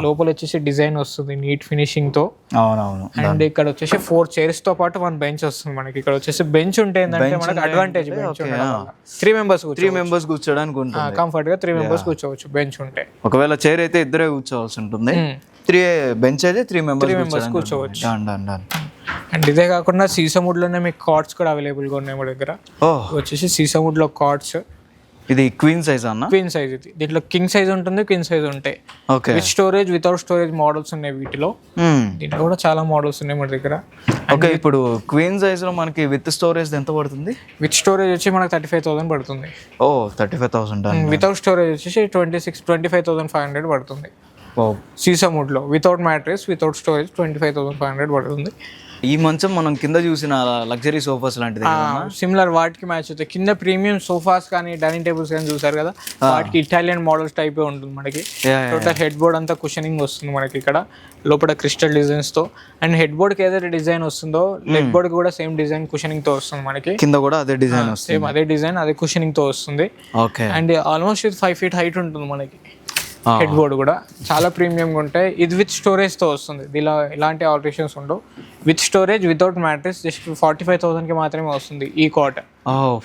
[SPEAKER 1] లోపల వచ్చేసి డిజైన్ వస్తుంది నీట్ ఫినిషింగ్ తో.
[SPEAKER 2] అవునవును.
[SPEAKER 1] అండ్ ఇక్కడ వచ్చేసి 4 చైర్స్ తో పాటు 1 బెంచ్ వస్తుంది మనకి. ఇక్కడ వచ్చేసి బెంచ్ ఉంటే ఏంటంటే మనకి అడ్వాంటేజ్, బెంచ్ 3 మెంబర్స్
[SPEAKER 2] కూర్చోడానికి ఉంటుంది,
[SPEAKER 1] కంఫర్ట్ గా 3 మెంబర్స్ కూర్చోవచ్చు బెంచ్ ఉంటే.
[SPEAKER 2] ఒకవేళ చైర్ అయితే ఇద్దరే కూర్చోవాల్సి ఉంటుంది, 3 బెంచ్ అయితే 3 మెంబర్స్
[SPEAKER 1] కూర్చోవచ్చు. అండ్ ఇదే కాకుండా సీసముడ్ లోనే మీకు కార్డ్స్ కూడా అవైలబుల్ గా ఉన్నాయి మా దగ్గర. వచ్చేసి సీసముడ్ లో కార్డ్స్.
[SPEAKER 2] ఇది క్వీన్ సైజ్ అన్న?
[SPEAKER 1] Queen size. ఇది దీంట్లో కింగ్ సైజ్ ఉంటుంది, క్వీన్ సైజ్ ఉంటాయి. With storage, without storage models ఉన్నాయి వీటిలో. దీంట్లో కూడా చాలా మోడల్స్ ఉన్నాయి మన దగ్గర.
[SPEAKER 2] ఓకే, ఇప్పుడు క్వీన్ సైజ్ లో మనకి విత్ స్టోరేజ్ ఎంత పడుతుంది?
[SPEAKER 1] విత్ స్టోరేజ్ వచ్చి మనకి 35,000 పడుతుంది.
[SPEAKER 2] 35,000.
[SPEAKER 1] వితౌట్ స్టోరేజ్ వచ్చేసి 25,500 పడుతుంది. సీసముడ్ లో వితౌట్ మ్యాట్రెస్, వితౌట్ స్టోరేజ్ 25,500 పడుతుంది.
[SPEAKER 2] ఈ మంచం మనం కింద చూసిన లగ్జరీ సోఫాస్ లాంటిది
[SPEAKER 1] సిమిలర్ వాటికి మ్యాచ్ అవుతాయి. కింద ప్రీమియం సోఫాస్ కానీ డైనింగ్ టేబుల్స్ కానీ చూసారు కదా, వాటికి ఇటాలియన్ మోడల్స్ టైప్ ఉంటుంది మనకి. టోటల్ హెడ్ బోర్డ్ అంతా కుషనింగ్ వస్తుంది మనకి ఇక్కడ లోపల క్రిస్టల్ డిజైన్స్ తో. అండ్ హెడ్ బోర్డ్ కి ఏదైతే డిజైన్ వస్తుందో లెగ్ బోర్డ్ కూడా సేమ్ డిజైన్ కుషనింగ్ తో వస్తుంది మనకి.
[SPEAKER 2] కింద కూడా అదే డిజైన్ వస్తుంది,
[SPEAKER 1] సేమ్ అదే డిజైన్, అదే కుషనింగ్ తో వస్తుంది. అండ్ ఆల్మోస్ట్ 5 feet హైట్ ఉంటుంది మనకి. హెడ్ బోర్డ్ కూడా చాలా ప్రీమియం గా ఉంటాయి. ఇది విత్ స్టోరేజ్ తో వస్తుంది, దీనిలో ఎలాంటి ఆల్టరేషన్స్ ఉండవు. With storage, without mattress just 45,000 కి మాత్రమే వస్తుంది ఈ కాట్.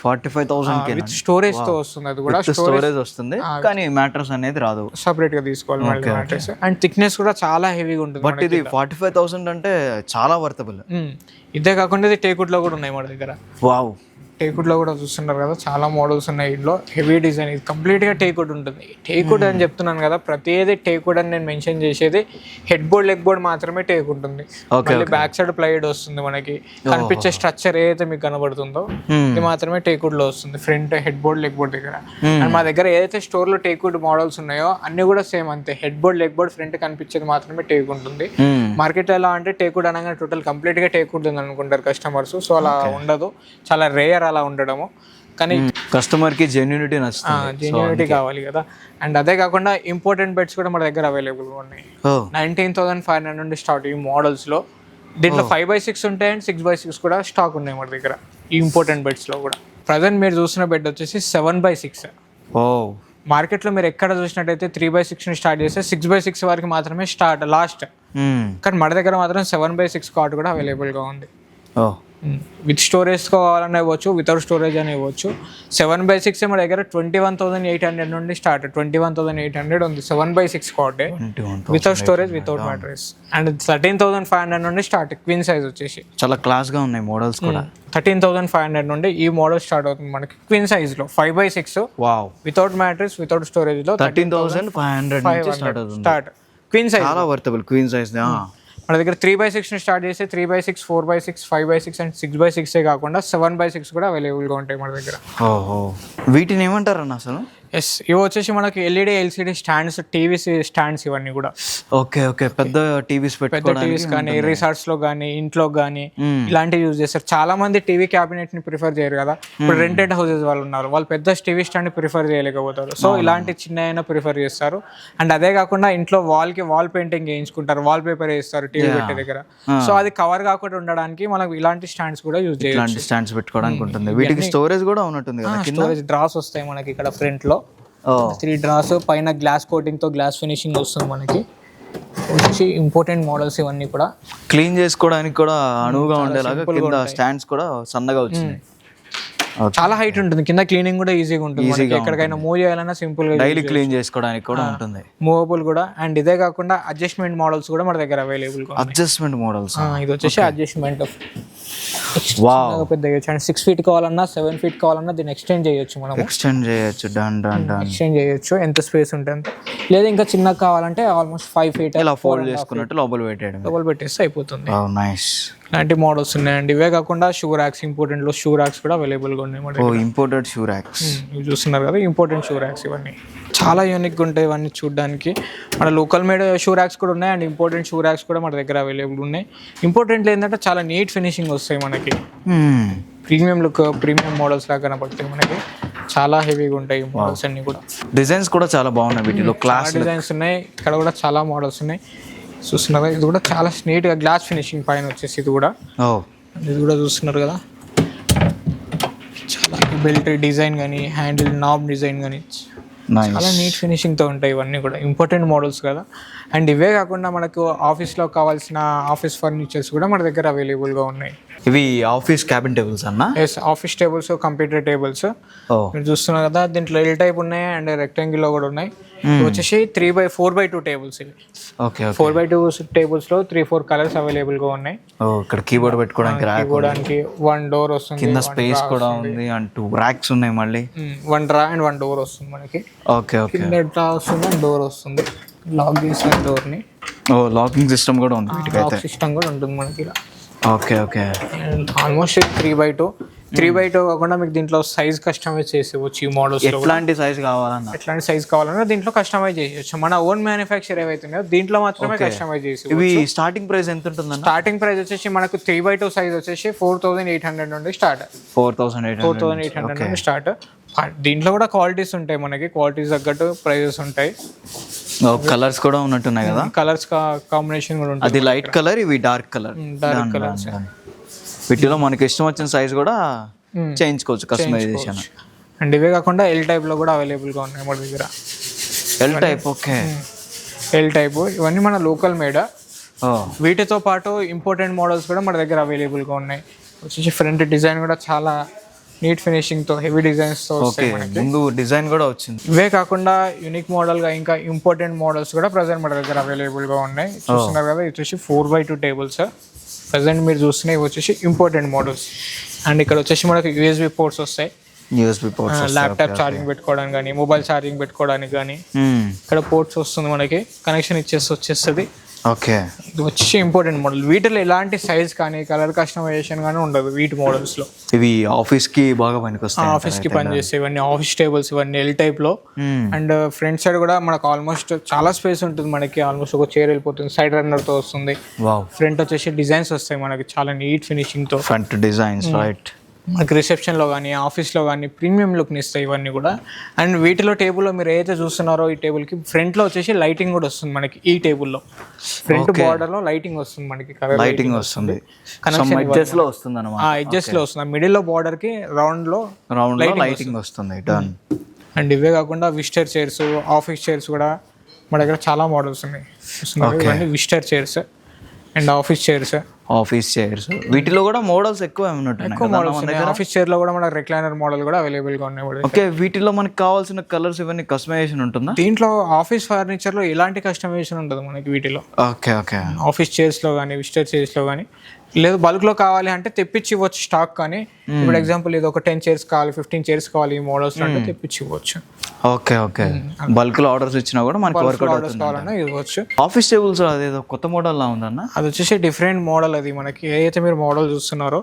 [SPEAKER 2] 45,000
[SPEAKER 1] విత్ స్టోరేజ్ తో వస్తుంది. అది కూడా
[SPEAKER 2] స్టోరేజ్ వస్తుంది కానీ మ్యాట్రెస్ అనేది రాదు,
[SPEAKER 1] సెపరేట్ గా తీసుకోవాలి మళ్ళీ మ్యాట్రెస్. అండ్ థిక్నెస్ కూడా చాలా హెవీగా ఉంటుంది.
[SPEAKER 2] బట్ ఇది 45,000 అంటే చాలా వర్తబుల్.
[SPEAKER 1] ఇదే కాకుండా ఇది టేకుడ్ లో కూడా ఉన్నాయి మన దగ్గర.
[SPEAKER 2] వావ్,
[SPEAKER 1] టేకుడ్ లో కూడా చూస్తున్నారు కదా, చాలా మోడల్స్ ఉన్నాయి ఇందులో. హెవీ డిజైన్, ఇది కంప్లీట్ గా టేకుడ్ ఉంటుంది. టేకుడ్ అని చెప్తున్నాను కదా, ప్రతిదీ టేకుడ్ అని నేను మెన్షన్ చేసేది. హెడ్ బోర్డ్, లెగ్ బోర్డ్ మాత్రమే టేకుడ్ ఉంది. మళ్ళీ బ్యాక్ సైడ్ ప్లైవుడ్ వస్తుంది మనకి. కనిపించే స్ట్రక్చర్ ఏదైతే మీకు కనబడుతుందో ఇది మాత్రమే టేకుడ్ లో వస్తుంది, front head board, leg board దగ్గర. అండ్ మా దగ్గర ఏదైతే స్టోర్ లో టేకుడ్ మోడల్స్ ఉన్నాయో అన్ని కూడా సేమ్ అంతే. Head board, leg board, front కనిపించేది మాత్రమే టేక్ ఉంటుంది. మార్కెట్ ఎలా అంటే టేకుడ్ అనగానే టోటల్ కంప్లీట్ గా టేకుడ్ ఉంది అనుకుంటారు కస్టమర్స్. సో అలా ఉండదు, చాలా రేర్ అలా ఉండడము. కానీ
[SPEAKER 2] కస్టమర్ కి జెన్యూనిటీ నచ్చుతుంది,
[SPEAKER 1] జెన్యూనిటీ కావాలి కదా. అండ్ అదే కాకుండా ఇంపార్టెంట్ బెడ్స్ కూడా మన దగ్గర అవైలబుల్ గా ఉన్నాయి. 19,500 నుండి స్టార్ట్ ఈ మోడల్స్ లో. దీంట్లో 5x6 ఉంటాయి అండ్ 6x6 కూడా స్టాక్ ఉన్నాయి మన దగ్గర ఈ ఇంపార్టెంట్ బెడ్స్ లో కూడా. ప్రజెంట్ మీరు చూసిన బెడ్ వచ్చేసి 7x6. మార్కెట్ లో మీరు ఎక్కడ చూసినట్టయితే 3x6 ని స్టార్ట్ చేస్తే 6x6 వరకు మాత్రమే స్టార్ట్ లాస్ట్. కానీ మన దగ్గర మాత్రం 7x6 కాట్ కూడా అవైలబుల్ గా ఉంది. విత్ స్టోరేజ్ కావాలని ఇవ్వచ్చు, వితౌట్ స్టోరేజ్ అని ఇవ్వచ్చు. 7x6 మన దగ్గర 21,800 నుండి స్టార్ట్. 21,800 ఉంది 7x6 cot, without storage, without mattress. And 13,500 నుండి స్టార్ట్ క్వీన్ సైజ్ వచ్చేసి.
[SPEAKER 2] చాలా క్లాస్ గా ఉన్నాయి మోడల్స్ కూడా.
[SPEAKER 1] 13,500 నుండి ఈ మోడల్ స్టార్ట్ అవుతుంది మనకి క్వీన్ సైజ్ లో 5x6.
[SPEAKER 2] Wow,
[SPEAKER 1] without mattress, without storage లో
[SPEAKER 2] 13,500
[SPEAKER 1] స్టార్ట్ క్వీన్ సైజ్.
[SPEAKER 2] చాలా వర్తబుల్ క్వీన్ సైజ్.
[SPEAKER 1] మన దగ్గర 3x6 ని స్టార్ట్ చేస్తే 3x6, 4x6, 5x6 and 6x6 కాకుండా 7x6 కూడా అవైలబుల్ గా ఉంటాయి మన దగ్గర.
[SPEAKER 2] వీటిని ఏమంటారన్న అసలు?
[SPEAKER 1] ఎస్, ఇవి వచ్చేసి మనకి LED, LCD stands, TV stands ఇవన్నీ కూడా.
[SPEAKER 2] ఓకే, పెద్ద టీవీస్
[SPEAKER 1] టీవీస్ కానీ రిసార్ట్స్ లో కానీ ఇంట్లో కానీ ఇలాంటివి యూజ్ చేస్తారు. చాలా మంది టీవీ క్యాబినెట్ ని ప్రిఫర్ చేయరు కదా. ఇప్పుడు రెంటెడ్ హౌసెస్ వాళ్ళు ఉన్నారు, వాళ్ళు పెద్ద టీవీ స్టాండ్ ని ప్రిఫర్ చేయలేకపోతారు. సో ఇలాంటి చిన్న అయినా ప్రిఫర్ చేస్తారు. అండ్ అదే కాకుండా ఇంట్లో వాల్ పెయింటింగ్ వేయించుకుంటారు, వాల్ పేపర్ వేస్తారు టీవీ పెట్టే దగ్గర. సో అది కవర్ కాకుండా ఉండడానికి మనకు ఇలాంటి స్టాండ్స్ కూడా యూజ్ చేయాలి.
[SPEAKER 2] స్టాండ్స్ పెట్టుకోవడానికి ఉంటుంది. వీటికి స్టోరేజ్ కూడా ఉన్నట్టుంది కదా,
[SPEAKER 1] స్టోరేజ్ డ్రాస్ వస్తాయి మనకి ఇక్కడ ఫ్రంట్ లో. 3 డ్రాస్, పైన గ్లాస్ కోటింగ్ తో గ్లాస్ ఫినిషింగ్ వస్తుంది మనకి. వచ్చి ఇంపార్టెంట్ మోడల్స్ ఇవన్నీ కూడా.
[SPEAKER 2] క్లీన్ చేసుకోవడానికి కూడా అనువుగా ఉండేలాగా కింద స్టాండ్స్ కూడా సన్నగా వచ్చినాయి.
[SPEAKER 1] చాలా హైట్ ఉంటుంది కింద, క్లీనింగ్ కూడా ఈజీగా ఉంటుంది. ఎక్కడికైనా మూవ్ చేయాలన్నా సింపుల్ గా
[SPEAKER 2] డైలీ క్లీన్ చేసుకోవడానికి కూడా ఉంటుంది,
[SPEAKER 1] మూవబుల్ కూడా. అండ్ ఇదే కాకుండా అడ్జస్ట్మెంట్ మోడల్స్ కూడా మన దగ్గర అవైలబుల్ గా.
[SPEAKER 2] అడ్జస్ట్మెంట్ మోడల్స్,
[SPEAKER 1] ఇది వచ్చేసి అడ్జస్ట్మెంట్. పెద్ద 6 feet కావాలన్నా 7 feet కావాలన్నా దీన్ని ఎక్స్టెండ్ చేయొచ్చు, మనం
[SPEAKER 2] ఎక్స్టెండ్ చేయొచ్చు.
[SPEAKER 1] ఎక్స్టెండ్ చేయొచ్చు ఎంత స్పేస్ ఉంటే అంత. లేదా ఇంకా చిన్నగా కావాలంటే ఆల్మోస్ట్ 5 feet
[SPEAKER 2] ఇలా ఫోల్డ్ చేసుకున్నట్టు లోపల
[SPEAKER 1] పెట్టేస్తే అయిపోతుంది.
[SPEAKER 2] నైస్.
[SPEAKER 1] ఇలాంటి మోడల్స్ ఉన్నాయండి. ఇవే కాకుండా షూ ర్యాక్స్, ఇంపార్టెంట్ లో షూ ర్యాక్స్ కూడా అవైలబుల్ గా ఉన్నాయి.
[SPEAKER 2] ఇంపోర్టెడ్ షూ ర్యాక్స్
[SPEAKER 1] ఇవి చూస్తున్నారు కదా, ఇంపార్టెంట్ షూ ర్యాక్స్. ఇవన్నీ చాలా యూనిక్ ఉంటాయి ఇవన్నీ చూడడానికి. మన లోకల్ మేడ్ షూ ర్యాక్స్ కూడా ఉన్నాయి అండ్ ఇంపార్టెంట్ షూ ర్యాక్స్ కూడా మన దగ్గర అవైలబుల్ ఉన్నాయి. ఇంపార్టెంట్ ఏంటంటే చాలా నీట్ ఫినిషింగ్ వస్తాయి మనకి. ప్రీమియం లుక్, ప్రీమియం మోడల్స్ లాగా కనపడతాయి మనకి. చాలా హెవీగా ఉంటాయి ఈ మోడల్స్ అన్ని కూడా.
[SPEAKER 2] డిజైన్స్ కూడా చాలా బాగున్నాయి వీటిలో, క్లాస్
[SPEAKER 1] డిజైన్స్ ఉన్నాయి. ఇక్కడ కూడా చాలా మోడల్స్ ఉన్నాయి చూస్తున్నారు. ఇది కూడా చాలా నీట్ గా గ్లాస్ ఫినిషింగ్ పైన వచ్చేసి ఇది కూడా. ఇది కూడా చూస్తున్నారు కదా, చాలా బెల్ట్ డిజైన్ కానీ, హ్యాండిల్ నాబ్ డిజైన్ కానీ చాలా నీట్ ఫినిషింగ్తో ఉంటాయి ఇవన్నీ కూడా ఇంపార్టెంట్ మోడల్స్ కదా. అండ్ ఇవే కాకుండా మనకు ఆఫీస్లో కావాల్సిన ఆఫీస్ ఫర్నిచర్స్ కూడా మన దగ్గర అవైలబుల్గా ఉన్నాయి.
[SPEAKER 2] ఇవి ఆఫీస్ క్యాబిన్ టేబుల్స్ అన్న?
[SPEAKER 1] Yes, office tables, computer tables మీరు చూస్తున్నారు కదా. దీంట్లో ఎల్ టైప్ ఉన్నాయి అండ్ రెక్టాంగిల్లో కూడా ఉన్నాయి. ఇవి వచ్చేసి 3x4x2 టేబుల్స్. ఇవి
[SPEAKER 2] ఓకే
[SPEAKER 1] 4x2 టేబుల్స్లో 3-4 కలర్స్ అవైలబుల్గా ఉన్నాయి.
[SPEAKER 2] ఇక్కడ కీబోర్డ్ పెట్టుకోవడానికి ర్యాక్,
[SPEAKER 1] పెట్టుకోవడానికి 1 డోర్ వస్తుంది,
[SPEAKER 2] కింద స్పేస్ కూడా ఉంది అండ్ 2 ర్యాక్స్ ఉన్నాయి. మళ్ళీ
[SPEAKER 1] 1 డ్రా అండ్ 1 డోర్ వస్తుంది మనకి.
[SPEAKER 2] ఓకే ఓకే,
[SPEAKER 1] కింద డ్రా వస్తుంది, డోర్ వస్తుంది, లాక్ చేసిన డోర్ని.
[SPEAKER 2] లాకింగ్ సిస్టమ్ కూడా ఉంది వీటికైతే.
[SPEAKER 1] సిస్టమ్ కూడా ఉంటుంది మనకి ఇలా.
[SPEAKER 2] ఓకే ఓకే,
[SPEAKER 1] ఆల్మోస్ట్ 3x2 కాకుండా మీకు దీంట్లో సైజ్ కస్టమైజ్ చేసేవచ్చు. ఈ మోడల్స్
[SPEAKER 2] ఎట్లాంటి సైజ్ కావాలన్నా,
[SPEAKER 1] ఎట్లాంటి సైజ్ కావాలన్నా దీంట్లో కస్టమైజ్ చేయొచ్చు. మన ఓన్ మ్యానుఫ్యాక్చర్ ఏవైతే ఉన్నాయో దీంట్లో మాత్రమే కస్టమైజ్ చేసి.
[SPEAKER 2] ఇవి స్టార్టింగ్ ప్రైస్ ఎంత ఉంటుంది?
[SPEAKER 1] స్టార్టింగ్ ప్రైస్ వచ్చేసి మనకు 3x2 సైజ్ వచ్చేసి 4800 నుండి స్టార్ట్. 4800 నుండి స్టార్ట్. దీంట్లో కూడా క్వాలిటీస్ ఉంటాయి మనకి, క్వాలిటీస్ తగ్గట్టు ప్రైజెస్ ఉంటాయి.
[SPEAKER 2] కలర్స్ కూడా ఉన్నట్టున్నాయి కదా,
[SPEAKER 1] కలర్స్ కాంబినేషన్ కూడా ఉంటుంది.
[SPEAKER 2] అది లైట్ కలర్, ఇవి డార్క్ కలర్. వీటిలో మనకి ఇష్టం వచ్చిన సైజ్ కూడా చేయించుకోవచ్చు కస్టమైజేషన్.
[SPEAKER 1] అండ్ ఇవే కాకుండా ఎల్ టైప్ లో కూడా అవైలబుల్ గా ఉన్నాయి మన దగ్గర.
[SPEAKER 2] L type, okay,
[SPEAKER 1] L type ఇవన్నీ మన లోకల్ మేడ్. వీటితో పాటు ఇంపార్టెంట్ మోడల్స్ కూడా మన దగ్గర అవైలబుల్ గా ఉన్నాయి. వచ్చేసి ఫ్రంట్ డిజైన్ కూడా చాలా నీట్ ఫినిషింగ్ తో, హెవీ డిజైన్స్ తో వస్తాయి మనకి.
[SPEAKER 2] ముందు డిజైన్ కూడా వచ్చింది.
[SPEAKER 1] ఇవే కాకుండా యూనిక్ మోడల్ గా ఇంకా ఇంపార్టెంట్ మోడల్స్ కూడా ప్రజెంట్ మన దగ్గర అవైలబుల్ గా ఉన్నాయి. చూస్తున్నారు కదా, ఇది వచ్చేసి 4x2 టేబుల్స్. ప్రజెంట్ మీరు చూస్తున్నాయి వచ్చేసి ఇంపార్టెంట్ మోడల్స్. అండ్ ఇక్కడ వచ్చేసి మనకి USB పోర్ట్స్ వస్తాయి. ల్యాప్టాప్ ఛార్జింగ్ పెట్టుకోవడానికి కానీ, మొబైల్ ఛార్జింగ్ పెట్టుకోవడానికి కానీ ఇక్కడ పోర్ట్స్ వస్తుంది మనకి. కనెక్షన్ వచ్చేస్తుంది.
[SPEAKER 2] ఓకే,
[SPEAKER 1] ఇది వచ్చి ఇంపార్టెంట్ మోడల్. వీటిలో ఎలాంటి సైజ్ కానీ కలర్ కస్టమైజేషన్ కానీ ఉండదు వీటి మోడల్స్ లో.
[SPEAKER 2] ఇవి ఆఫీస్ కి బాగా పనికొస్తాయి.
[SPEAKER 1] ఆఫీస్ కి పనిచేస్తే ఇవన్నీ ఆఫీస్ టేబుల్స్, ఇవన్నీ ఎల్ టైప్ లో. అండ్ ఫ్రంట్ సైడ్ కూడా మనకు ఆల్మోస్ట్ చాలా స్పేస్ ఉంటుంది మనకి. ఆల్మోస్ట్ ఒక చైర్ వెళ్ళిపోతుంది, సైడ్ రన్నర్ తో వస్తుంది. ఫ్రంట్ వచ్చేసి డిజైన్స్ వస్తాయి మనకి చాలా నీట్ ఫినిషింగ్ తో.
[SPEAKER 2] Front designs, right.
[SPEAKER 1] మనకి రిసెప్షన్లో కానీ ఆఫీస్లో కానీ ప్రీమియం లుక్ని ఇస్తాయి ఇవన్నీ కూడా. అండ్ వీటిలో టేబుల్లో మీరు ఏదైతే చూస్తున్నారో ఈ టేబుల్కి ఫ్రంట్లో వచ్చేసి లైటింగ్ కూడా వస్తుంది మనకి. ఈ టేబుల్లో ఫ్రంట్ బార్డర్లో లైటింగ్ వస్తుంది మనకి,
[SPEAKER 2] లైటింగ్ వస్తుంది, ఎడ్జెస్లో వస్తుంది అన్నమాట.
[SPEAKER 1] ఎడ్జెస్లో వస్తుంది, మిడిల్లో బార్డర్కి రౌండ్లో
[SPEAKER 2] లైటింగ్ వస్తుంది. డన్.
[SPEAKER 1] అండ్ ఇవే కాకుండా విజిటర్ చైర్స్, ఆఫీస్ చైర్స్ కూడా మన దగ్గర చాలా మోడల్స్ ఉన్నాయి. ఇవన్నీ visitor chairs and office chairs.
[SPEAKER 2] వీటిలో కూడా మోడల్స్ ఎక్కువ
[SPEAKER 1] ఆఫీస్ చైర్ లో కూడా మనకి రిక్లైనర్ మోడల్ కూడా అవైలబుల్ గా ఉన్నాయి.
[SPEAKER 2] ఓకే, వీటిలో మనకి కావాల్సిన కలర్స్ ఇవన్నీ కస్టమైజేషన్ ఉంటుందా?
[SPEAKER 1] దీంట్లో ఆఫీస్ ఫర్నిచర్ లో ఎలాంటి కస్టమైజేషన్ ఉంటుంది మనకి వీటిలో.
[SPEAKER 2] ఓకే ఓకే,
[SPEAKER 1] ఆఫీస్ చైర్స్ లో కానీ, విజిటర్ చైర్స్ లో కానీ, లేదు బల్క్ లో కావాలి అంటే తెప్పించి ఇవ్వచ్చు స్టాక్. కానీ ఇప్పుడు ఎగ్జాంపుల్ ఇది ఒక 10 చైర్స్ కావాలి, 15 చైర్స్ కావాలి ఈ మోడల్స్ అంటే తెప్పించి ఇవ్వచ్చు.
[SPEAKER 2] ఓకే ఓకే, బల్క్ లో ఆర్డర్స్ ఇచ్చినా కూడా మనకి వర్కౌట్
[SPEAKER 1] కావాలన్నా ఇవ్వచ్చు.
[SPEAKER 2] ఆఫీస్ టేబుల్స్ అదేదో కొత్త మోడల్ లా ఉందన్న.
[SPEAKER 1] అది వచ్చేసి డిఫరెంట్ మోడల్. అది మనకి ఏదైతే మీరు మోడల్ చూస్తున్నారో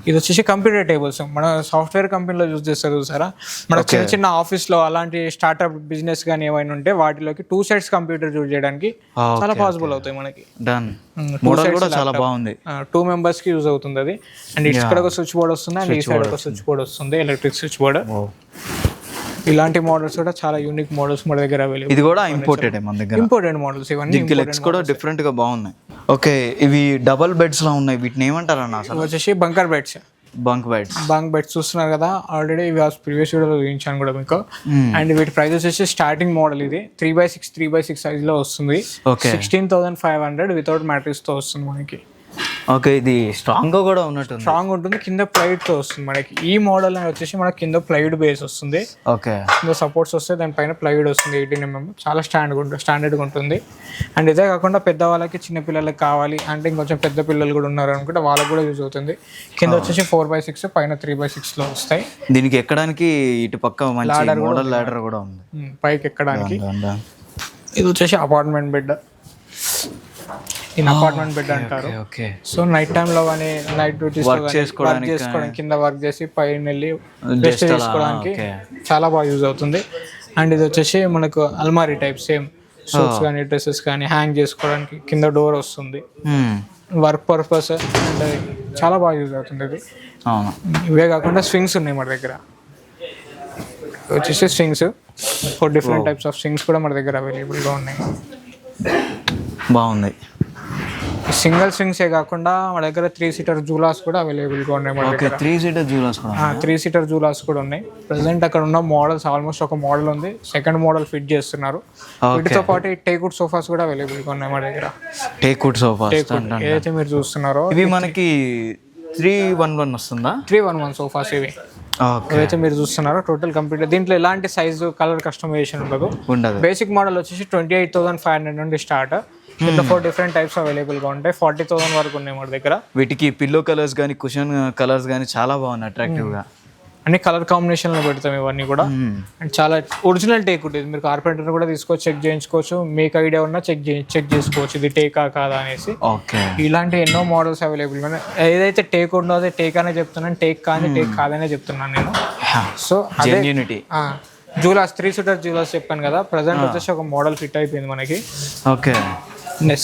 [SPEAKER 1] ఇది వచ్చేసి కంప్యూటర్ టేబుల్స్. మన సాఫ్ట్వేర్ కంపెనీలో యూజ్ చేస్తారు చూసారా, మన చిన్న చిన్న ఆఫీస్ లో అలాంటి స్టార్ట్అప్ బిజినెస్ కానీ ఏమైనా ఉంటే వాటిలోకి 2 sides కంప్యూటర్ యూజ్ చేయడానికి చాలా పాసిబుల్ అవుతాయి మనకి.
[SPEAKER 2] డన్. మోడల్ కూడా చాలా బాగుంది.
[SPEAKER 1] 2 members కి యూజ్ అవుతుంది అది. అండ్ ఇక్కడ ఒక స్విచ్ బోర్డ్ వస్తుంది అండ్ ఈ సైడ్ ఒక స్విచ్ బోర్డ్ వస్తుంది, ఎలక్ట్రిక్ స్విచ్ బోర్డ్. ఇలాంటి మోడల్స్ కూడా చాలా యూనిక్ మోడల్స్ మన దగ్గర అవైలబుల్.
[SPEAKER 2] ఇది కూడా ఇంపోర్టెడ్ మన దగ్గర.
[SPEAKER 1] ఇంపోర్టెడ్ మోడల్స్ ఇవన్నీ.
[SPEAKER 2] దీనికి లెగ్స్ కూడా డిఫరెంట్ గా బాగున్నాయి. ఓకే, ఇవి డబుల్ బెడ్స్ లా ఉన్నాయి. వీటిని ఏమంటారు అన్న? అసలు
[SPEAKER 1] వచ్చేసి బంకర్ బెడ్స్.
[SPEAKER 2] బంక్ బెడ్స్
[SPEAKER 1] చూస్తున్నారు కదా, ఆల్రెడీ ఇవి ప్రీవియస్ వీడియోలో చూపించాను కూడా మీకు. అండ్ వీటి ప్రైస్ వచ్చేసి స్టార్టింగ్ మోడల్ ఇది 3x6 సైజ్ లో వస్తుంది. 16,500 వితౌట్ మ్యాట్రిక్స్ తో వస్తుంది మనకి.
[SPEAKER 2] ఓకే, ఇది స్ట్రాంగ్ గా కూడా ఉన్నట్టు.
[SPEAKER 1] స్ట్రాంగ్ ఉంటుంది, కింద ప్లైవుడ్ తో వస్తుంది మనకి. ఈ మోడల్ వచ్చేసి మనకి కింద ప్లైవుడ్ బేస్ వస్తుంది.
[SPEAKER 2] ఓకే,
[SPEAKER 1] కింద సపోర్ట్స్ వస్తాయి, దానిపైన ప్లైవుడ్ వస్తుంది. 18 mm చాలా స్టాండర్డ్గా ఉంటుంది. అండ్ ఇదే కాకుండా పెద్దవాళ్ళకి, చిన్న పిల్లలకి కావాలి అంటే ఇంకొంచెం పెద్ద పిల్లలు కూడా ఉన్నారు అనుకుంటే వాళ్ళకి కూడా యూజ్ అవుతుంది. కింద వచ్చేసి 4x6, పైన 3x6 లో వస్తాయి.
[SPEAKER 2] దీనికి ఎక్కడానికి ఇటు పక్క మంచి మోడల్ లాడర్ కూడా ఉంది
[SPEAKER 1] పైకి ఎక్కడానికి. ఇది వచ్చేసి అపార్ట్మెంట్ బెడ్. దీని అపార్ట్మెంట్ బెడ్ అంటారు. సో నైట్ టైమ్ లో కానీ, నైట్ డ్యూటీస్ వర్క్ చేసుకోవడానికి, కింద వర్క్ చేసి పైన వెళ్ళి రెస్ట్ చేసుకోవడానికి చాలా బాగా యూజ్ అవుతుంది. అండ్ ఇది వచ్చేసి మనకు అల్మారీ టైప్, సేమ్ సూట్స్ కానీ డ్రెస్సెస్ కానీ హ్యాంగ్ చేసుకోవడానికి కింద డోర్ వస్తుంది. వర్క్ పర్పస్ అండ్ చాలా బాగా యూజ్ అవుతుంది ఇది. ఇవే కాకుండా స్వింగ్స్ ఉన్నాయి మన దగ్గర. వచ్చేసి swings 4 different types of swings కూడా మన దగ్గర అవైలబుల్గా ఉన్నాయి.
[SPEAKER 2] బాగుంది.
[SPEAKER 1] సింగిల్ స్వింగ్సే కాకుండా మన దగ్గర 3-సీటర్ జూలాస్ కూడా అవైలబుల్గా ఉన్నాయి మన
[SPEAKER 2] ఓకే
[SPEAKER 1] దగ్గర.
[SPEAKER 2] 3-సీటర్ జూలాస్ కూడా
[SPEAKER 1] 3-సీటర్ జూలాస్ కూడా ఉన్నాయి. ప్రెసెంట్ అక్కడ ఉన్న మోడల్స్ ఆల్మోస్ట్ ఒక మోడల్ ఉంది, సెకండ్ మోడల్ ఫిట్ చేస్తున్నారు. వీటితో పాటు టేక్వుడ్ సోఫాస్ కూడా అవైలబుల్గా ఉన్నాయి మన దగ్గర.
[SPEAKER 2] టేక్వుడ్ సోఫాస్
[SPEAKER 1] ఏదైతే మీరు చూస్తున్నారో
[SPEAKER 2] ఇవి మనకి 311 వస్తుందా?
[SPEAKER 1] 311 సోఫాస్ ఇవి. ఏదైతే మీరు చూస్తున్నారో టోటల్ కంప్లీట్. దీంట్లో ఎలాంటి సైజు కలర్ కస్టమైజేషన్ ఉండదు. బేసిక్ మోడల్ వచ్చేసి 28,500 నుండి స్టార్ట్. దీంట్లో 4 డిఫరెంట్ టైప్స్ అవైలబుల్గా ఉంటాయి. 40,000 వరకు ఉన్నాయి మన దగ్గర.
[SPEAKER 2] వీటికి పిల్లో కలర్స్ కానీ కుషన్ కలర్స్ కానీ చాలా బాగున్నాయి అట్రాక్టివ్గా.
[SPEAKER 1] అన్ని కలర్ కాంబినేషన్లో పెడతాం ఇవన్నీ కూడా. అండ్ చాలా ఒరిజినల్ టేక్ ఉంటుంది. మీరు కార్పెంటర్ కూడా తీసుకొచ్చి చెక్ చేయించుకోవచ్చు. మీకు ఐడియా ఉన్నా చెక్ చేసుకోవచ్చు ఇది టేకా కాదా అనేసి. ఇలాంటి ఎన్నో మోడల్స్ అవైలబుల్గా ఉన్నాయి. ఏదైతే టేక్ ఉండో అదే టేక్ అనే చెప్తున్నాను, టేక్ కానీ టేక్ కాదనే చెప్తున్నాను నేను. సో జూలాస్ 3-సీటర్ జూలాస్ చెప్పాను కదా, ప్రజెంట్ వచ్చేసి ఒక మోడల్ ఫిట్ అయిపోయింది మనకి.
[SPEAKER 2] ఓకే,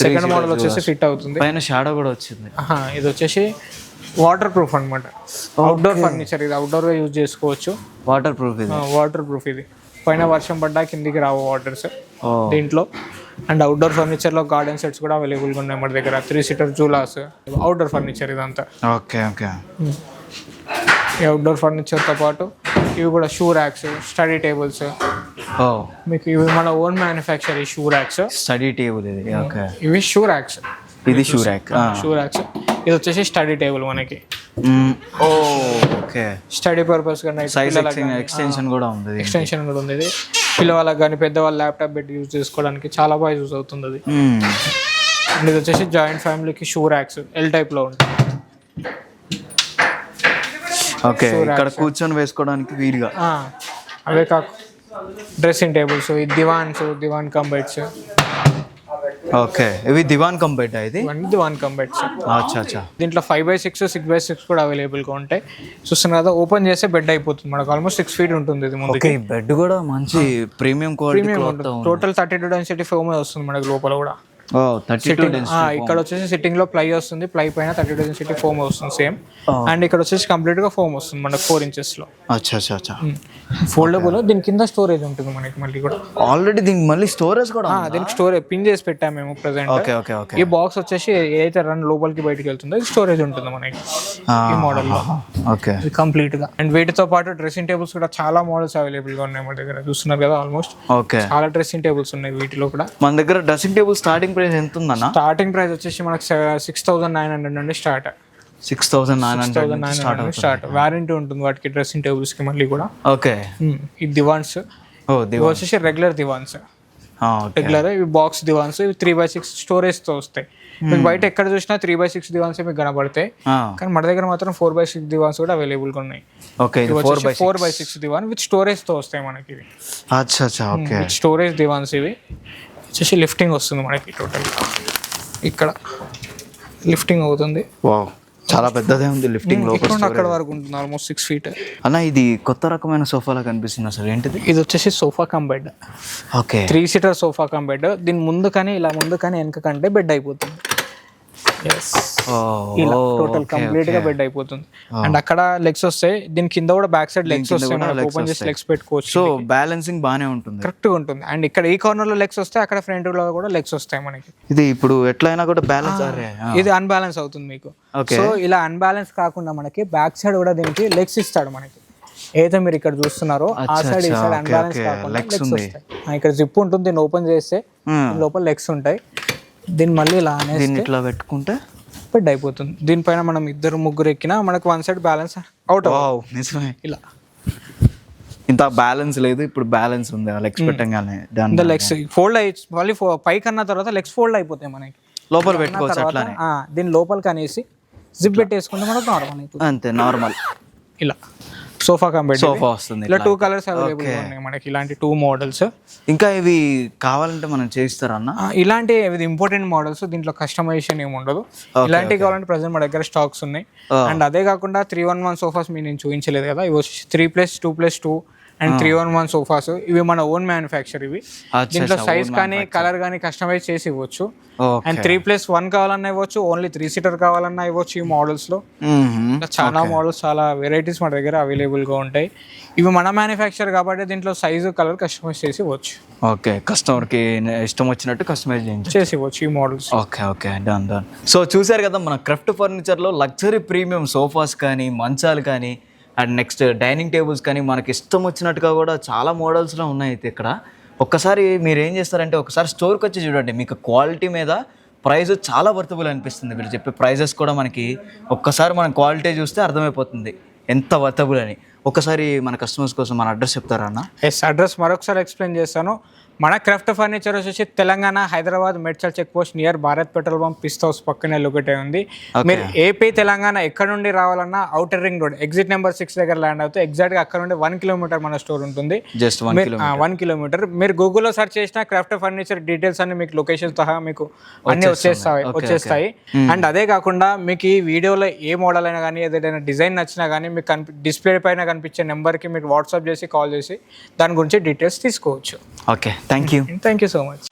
[SPEAKER 1] సెకండ్ మోడల్ వచ్చేసి ఫిట్ అవుతుంది.
[SPEAKER 2] పైన షాడో కూడా వచ్చింది.
[SPEAKER 1] ఇది వచ్చేసి వాటర్ ప్రూఫ్ అనమాట. అవుట్డోర్ ఫర్నిచర్ ఇది, అవుట్డోర్ గా యూజ్ చేసుకోవచ్చు.
[SPEAKER 2] వాటర్ ప్రూఫ్ ఇది.
[SPEAKER 1] వాటర్ ప్రూఫ్ ఇది. పైన వర్షం పడ్డా కిందికి రావు వాటర్స్ దీంట్లో. అండ్ అవుట్డోర్ ఫర్నిచర్ లో గార్డెన్ సెట్స్ కూడా అవైలబుల్ గా ఉన్నాయి మన దగ్గర. 3-సీటర్ జూలాస్ అవుట్డోర్ ఫర్నిచర్ ఇదంతా.
[SPEAKER 2] Okay okay.
[SPEAKER 1] ఈ అవుట్డోర్ ఫర్నిచర్ తో పాటు ఇవి కూడా షూ ర్యాక్స్, స్టడీ టేబుల్స్. మీకు ఇవి మన ఓన్ మ్యానుఫ్యాక్చర్ ఈ షూ ర్యాక్స్.
[SPEAKER 2] స్టడీ టేబుల్ ఇది. ఓకే,
[SPEAKER 1] ఇవి షూ ర్యాక్స్.
[SPEAKER 2] ఇది షూ ర్యాక్.
[SPEAKER 1] Shoe racks. ఇది వచ్చేసి స్టడీ టేబుల్ మనకి.
[SPEAKER 2] ఓకే,
[SPEAKER 1] స్టడీ పర్పస్ గా
[SPEAKER 2] ఎక్స్టెన్షన్ కూడా ఉంది.
[SPEAKER 1] ఎక్స్టెన్షన్ కూడా ఉంది. ఇది పిల్లవాళ్ళకి కానీ పెద్దవాళ్ళ ల్యాప్టాప్ పెట్టి యూజ్ చేసుకోవడానికి చాలా బాగా యూజ్ అవుతుంది అది. అండ్ ఇది వచ్చేసి జాయింట్ ఫ్యామిలీకి షూ ర్యాక్స్ ఎల్ టైప్ లో ఉంటుంది.
[SPEAKER 2] ఓకే, ఇక్కడ కూర్చొని వేసుకోవడానికి వీలుగా.
[SPEAKER 1] అవే కాక డ్రెస్సింగ్ టేబుల్స్, దివాన్ కంబైట్స్.
[SPEAKER 2] ఓకే, ఇవి దివాన్ కమ్ బెడ్. ఇది
[SPEAKER 1] దివాన్ కమ్ బెడ్స్.
[SPEAKER 2] అచ్చా.
[SPEAKER 1] దీంట్లో 5x6, 6x6 కూడా అవైలబుల్ గా ఉంటాయి. చూస్తున్నారు కదా, ఓపెన్ చేస్తే బెడ్ అయిపోతుంది మనకు. ఆల్మోస్ట్ 6 feet ఉంటుంది ఇది ముందుకి.
[SPEAKER 2] బెడ్ కూడా మంచి premium quality.
[SPEAKER 1] Total 32 density foam వస్తుంది మనకి లోపల కూడా.
[SPEAKER 2] 32 డెన్సిటీ.
[SPEAKER 1] ఇక్కడ వచ్చేసి సిట్టింగ్ లో ప్లై వస్తుంది, ప్లై పైన 32 డెన్సిటీ ఫోమ్ వస్తుంది సేమ్. అండ్ ఇక్కడ వచ్చేసి కంప్లీట్ గా ఫోమ్ వస్తుంది మనకు 4 inches లో.
[SPEAKER 2] అచ్చా.
[SPEAKER 1] ఫోల్డబుల్. దీని కింద స్టోరేజ్ ఉంటుంది మనకి మళ్ళీ కూడా.
[SPEAKER 2] ఆల్రెడీ దీనికి మళ్ళీ స్టోరేజ్ కూడా.
[SPEAKER 1] దీనికి స్టోరేజ్ పిన్ చేసి పెట్టాము మేము ప్రెసెంట్. ఈ బాక్స్ వచ్చేసి ఏదైతే రన్ లోపలికి బయటకి వెళ్తుందో ఇది స్టోరేజ్ ఉంటుంది మనకి ఈ మోడల్ లో.
[SPEAKER 2] ఓకే,
[SPEAKER 1] కంప్లీట్ గా. అండ్ వీటితో పాటు డ్రెస్సింగ్ టేబుల్స్ కూడా చాలా మోడల్స్ అవైలబుల్ గా ఉన్నాయి మన దగ్గర. చూస్తున్నారు కదా, ఆల్మోస్ట్ చాలా డ్రెస్సింగ్ టేబుల్స్ ఉన్నాయి వీటిలో కూడా.
[SPEAKER 2] మన దగ్గర డ్రెస్సింగ్ టేబుల్ స్టార్టింగ్ ప్రైస్ ఎంత ఉందన్న?
[SPEAKER 1] స్టార్టింగ్ ప్రైస్ వచ్చేసి మనకి 6,900 నుండి స్టార్ట్.
[SPEAKER 2] 6,900
[SPEAKER 1] స్టార్ట్. వారంటీ ఉంటుంది వాటికి డ్రెస్సింగ్ టేబుల్స్ కి మళ్ళీ కూడా.
[SPEAKER 2] ఓకే,
[SPEAKER 1] ఈ దివాన్స్ వచ్చేసి రెగ్యులర్ దివాన్స్. రెగ్యులర్ ఇవి బాక్స్ దివాన్స్. ఇవి 3x6 స్టోరేజ్ తో వస్తాయి. మీకు బయట ఎక్కడ చూసినా 3x6 దివాన్స్ మీకు కనబడతాయి, కానీ మన దగ్గర మాత్రం 4x6 దివాన్స్ కూడా అవైలబుల్ గా ఉన్నాయి. 4x6 దివాన్ విత్ స్టోరేజ్ తో వస్తాయి మనకి ఇవి. స్టోరేజ్ దివాన్స్ ఇవి వచ్చేసి లిఫ్టింగ్ వస్తుంది మనకి. టోటల్ ఇక్కడ లిఫ్టింగ్ అవుతుంది.
[SPEAKER 2] చాలా పెద్దదే ఉంది లిఫ్టింగ్.
[SPEAKER 1] అక్కడ వరకు ఉంటుంది, ఆల్మోస్ట్ 6 feet.
[SPEAKER 2] అన్న, ఇది కొత్త రకమైన సోఫాలా కనిపిస్తుంది అసలు. ఏంటిది?
[SPEAKER 1] ఇది వచ్చేసి sofa cum bed.
[SPEAKER 2] Okay,
[SPEAKER 1] 3-seater sofa cum bed. దీని ముందు కానీ ఇలా ముందు కానీ వెనక కంటే బెడ్ అయిపోతుంది. ఇలా టోటల్ కంప్లీట్ గా బెడ్ అయిపోతుంది. అండ్ అక్కడ లెగ్స్ వస్తాయి, దీని కింద కూడా బ్యాక్ సైడ్ లెగ్స్ వస్తాయి. ఓపెన్ చేసి లెగ్స్ పెట్టుకోవచ్చు.
[SPEAKER 2] సో బ్యాలెన్సింగ్ బానే ఉంటుంది,
[SPEAKER 1] కరెక్ట్ గా ఉంటుంది. అండ్ ఇక్కడ ఈ కార్నర్ లో లెగ్స్ వస్తాయి, అక్కడ ఫ్రంట్ లో కూడా లెగ్స్ వస్తాయి మనకి.
[SPEAKER 2] ఇది ఇప్పుడు ఎట్లయినా కూడా బ్యాలెన్స్.
[SPEAKER 1] ఇది అన్బ్యాలెన్స్ అవుతుంది మీకు. సో ఇలా అన్బ్యాలెన్స్ కాకుండా మనకి బ్యాక్ సైడ్ కూడా దీనికి లెగ్స్ ఇస్తాడు మనకి. ఏదైతే మీరు ఇక్కడ చూస్తున్నారో ఆ సైడ్ ఈ సైడ్ అన్బ్యాలెన్స్ కాకుండా లెగ్స్ వస్తాయి. ఇక్కడ జిప్ ఉంటుంది, దీన్ని ఓపెన్ చేస్తే లోపల లెగ్స్ ఉంటాయి. దీన్ని మళ్ళీ ఇలా
[SPEAKER 2] ఇట్లా పెట్టుకుంటే
[SPEAKER 1] బెడ్ అయిపోతుంది. దీనిపైన మనం 2-3 ఎక్కినా మనకు వన్ సైడ్ బ్యాలెన్స్ అవుట్.
[SPEAKER 2] నిజమే,
[SPEAKER 1] ఇలా
[SPEAKER 2] ఇంత బ్యాలెన్స్ లేదు, ఇప్పుడు బ్యాలెన్స్ ఉంది. లెగ్స్ పెట్టంగానే
[SPEAKER 1] లెగ్స్ ఫోల్డ్ అయ్యి మళ్ళీ పైకి అన్న తర్వాత లెగ్స్ ఫోల్డ్ అయిపోతాయి మనకి.
[SPEAKER 2] లోపల పెట్టుకోవచ్చు అట్లానే.
[SPEAKER 1] దీని లోపలికి అనేసి జిప్ పెట్టేసుకుంటే మనకు నార్మల్ అయిపోతుంది.
[SPEAKER 2] అంతే, నార్మల్.
[SPEAKER 1] ఇలా సోఫా కంబెడ్
[SPEAKER 2] సోఫా వస్తుంది.
[SPEAKER 1] ఇలా 2 కలర్స్ అవైలబుల్ ఉన్నాయి మనకి. ఇలాంటి 2 మోడల్స్.
[SPEAKER 2] ఇంకా ఇవి కావాలంటే మనం చేయిస్తారన్న?
[SPEAKER 1] ఇలాంటి ఇవి ఇంపార్టెంట్ మోడల్స్, దీంట్లో కస్టమైజేషన్ ఏమి ఉండదు. ఇలాంటివి కావాలంటే ప్రజెంట్ మా దగ్గర స్టాక్స్ ఉన్నాయి. అండ్ అదే కాకుండా 311 సోఫాస్ మీరు నేను చూపించలేదు కదా, ఇవి వచ్చి 3+2+2 అండ్ 3-in-1 సోఫాస్. ఇవి మన ఓన్ మ్యానుఫ్యాక్చర్. ఇవి దీంట్లో సైజ్ కానీ కలర్ కానీ కస్టమైజ్ చేసి ఇవ్వచ్చు. అండ్ 3+1 కావాలన్నా ఇవ్వచ్చు, ఓన్లీ 3-seater కావాలన్నా ఇవ్వచ్చు. ఈ మోడల్స్ లో చాలా మోడల్స్, చాలా వెరైటీస్ మన దగ్గర అవైలబుల్ గా ఉంటాయి. ఇవి మన మ్యానుఫ్యాక్చర్ కాబట్టి దీంట్లో సైజు కలర్ కస్టమైజ్ చేసి ఇవ్వచ్చు.
[SPEAKER 2] ఓకే, కస్టమర్ కి ఇష్టం వచ్చినట్టు కస్టమైజ్
[SPEAKER 1] చేసి ఇవ్వచ్చు ఈ మోడల్స్.
[SPEAKER 2] Okay, done. సో చూసారు కదా, మన క్రాఫ్ట్ ఫర్నిచర్ లో లగ్జరీ ప్రీమియం సోఫాస్ కానీ, మంచాలు కానీ, అండ్ నెక్స్ట్ డైనింగ్ టేబుల్స్ కానీ మనకి ఇష్టం వచ్చినట్టుగా కూడా చాలా మోడల్స్లో ఉన్నాయి. అయితే ఇక్కడ ఒక్కసారి మీరు ఏం చేస్తారంటే ఒకసారి స్టోర్కి వచ్చి చూడండి, మీకు క్వాలిటీ మీద ప్రైస్ చాలా వర్తబుల్ అనిపిస్తుంది. మీరు చెప్పే ప్రైజెస్ కూడా మనకి ఒక్కసారి మనం క్వాలిటీ చూస్తే అర్థమైపోతుంది ఎంత వర్తబుల్ అని. ఒక్కసారి మన కస్టమర్స్ కోసం మన అడ్రస్ చెప్తారా అన్న?
[SPEAKER 1] ఎస్, అడ్రస్ మరొకసారి ఎక్స్ప్లెయిన్ చేస్తాను. మన క్రాఫ్ట్ ఫర్నిచర్ వచ్చేసి Telangana, Hyderabad, Medchal check post near Bharat petrol pump, Pista house పక్కనే లొకేట్ అయి ఉంది. మీరు ఏపీ తెలంగాణ ఎక్కడ నుండి రావాలన్నా outer ring road exit number 6 దగ్గర ల్యాండ్ అవుతే ఎగ్జాక్ట్గా అక్కడ నుండి 1 kilometer మన స్టోర్ ఉంటుంది.
[SPEAKER 2] Just
[SPEAKER 1] 1 kilometer. మీరు గూగుల్లో సెర్చ్ చేసిన క్రాఫ్ట్ ఫర్నిచర్ డీటెయిల్స్ అన్ని మీకు లొకేషన్ సహా మీకు అన్ని వచ్చేస్తాయి. అండ్ అదే కాకుండా మీకు ఈ వీడియోలో ఏ మోడల్ అయినా కానీ ఏదైనా డిజైన్ నచ్చినా కానీ మీకు డిస్ప్లే పైన కనిపించే నెంబర్కి మీకు వాట్సాప్ చేసి కాల్ చేసి దాని గురించి డీటెయిల్స్ తీసుకోవచ్చు.
[SPEAKER 2] Okay, thank you
[SPEAKER 1] so much.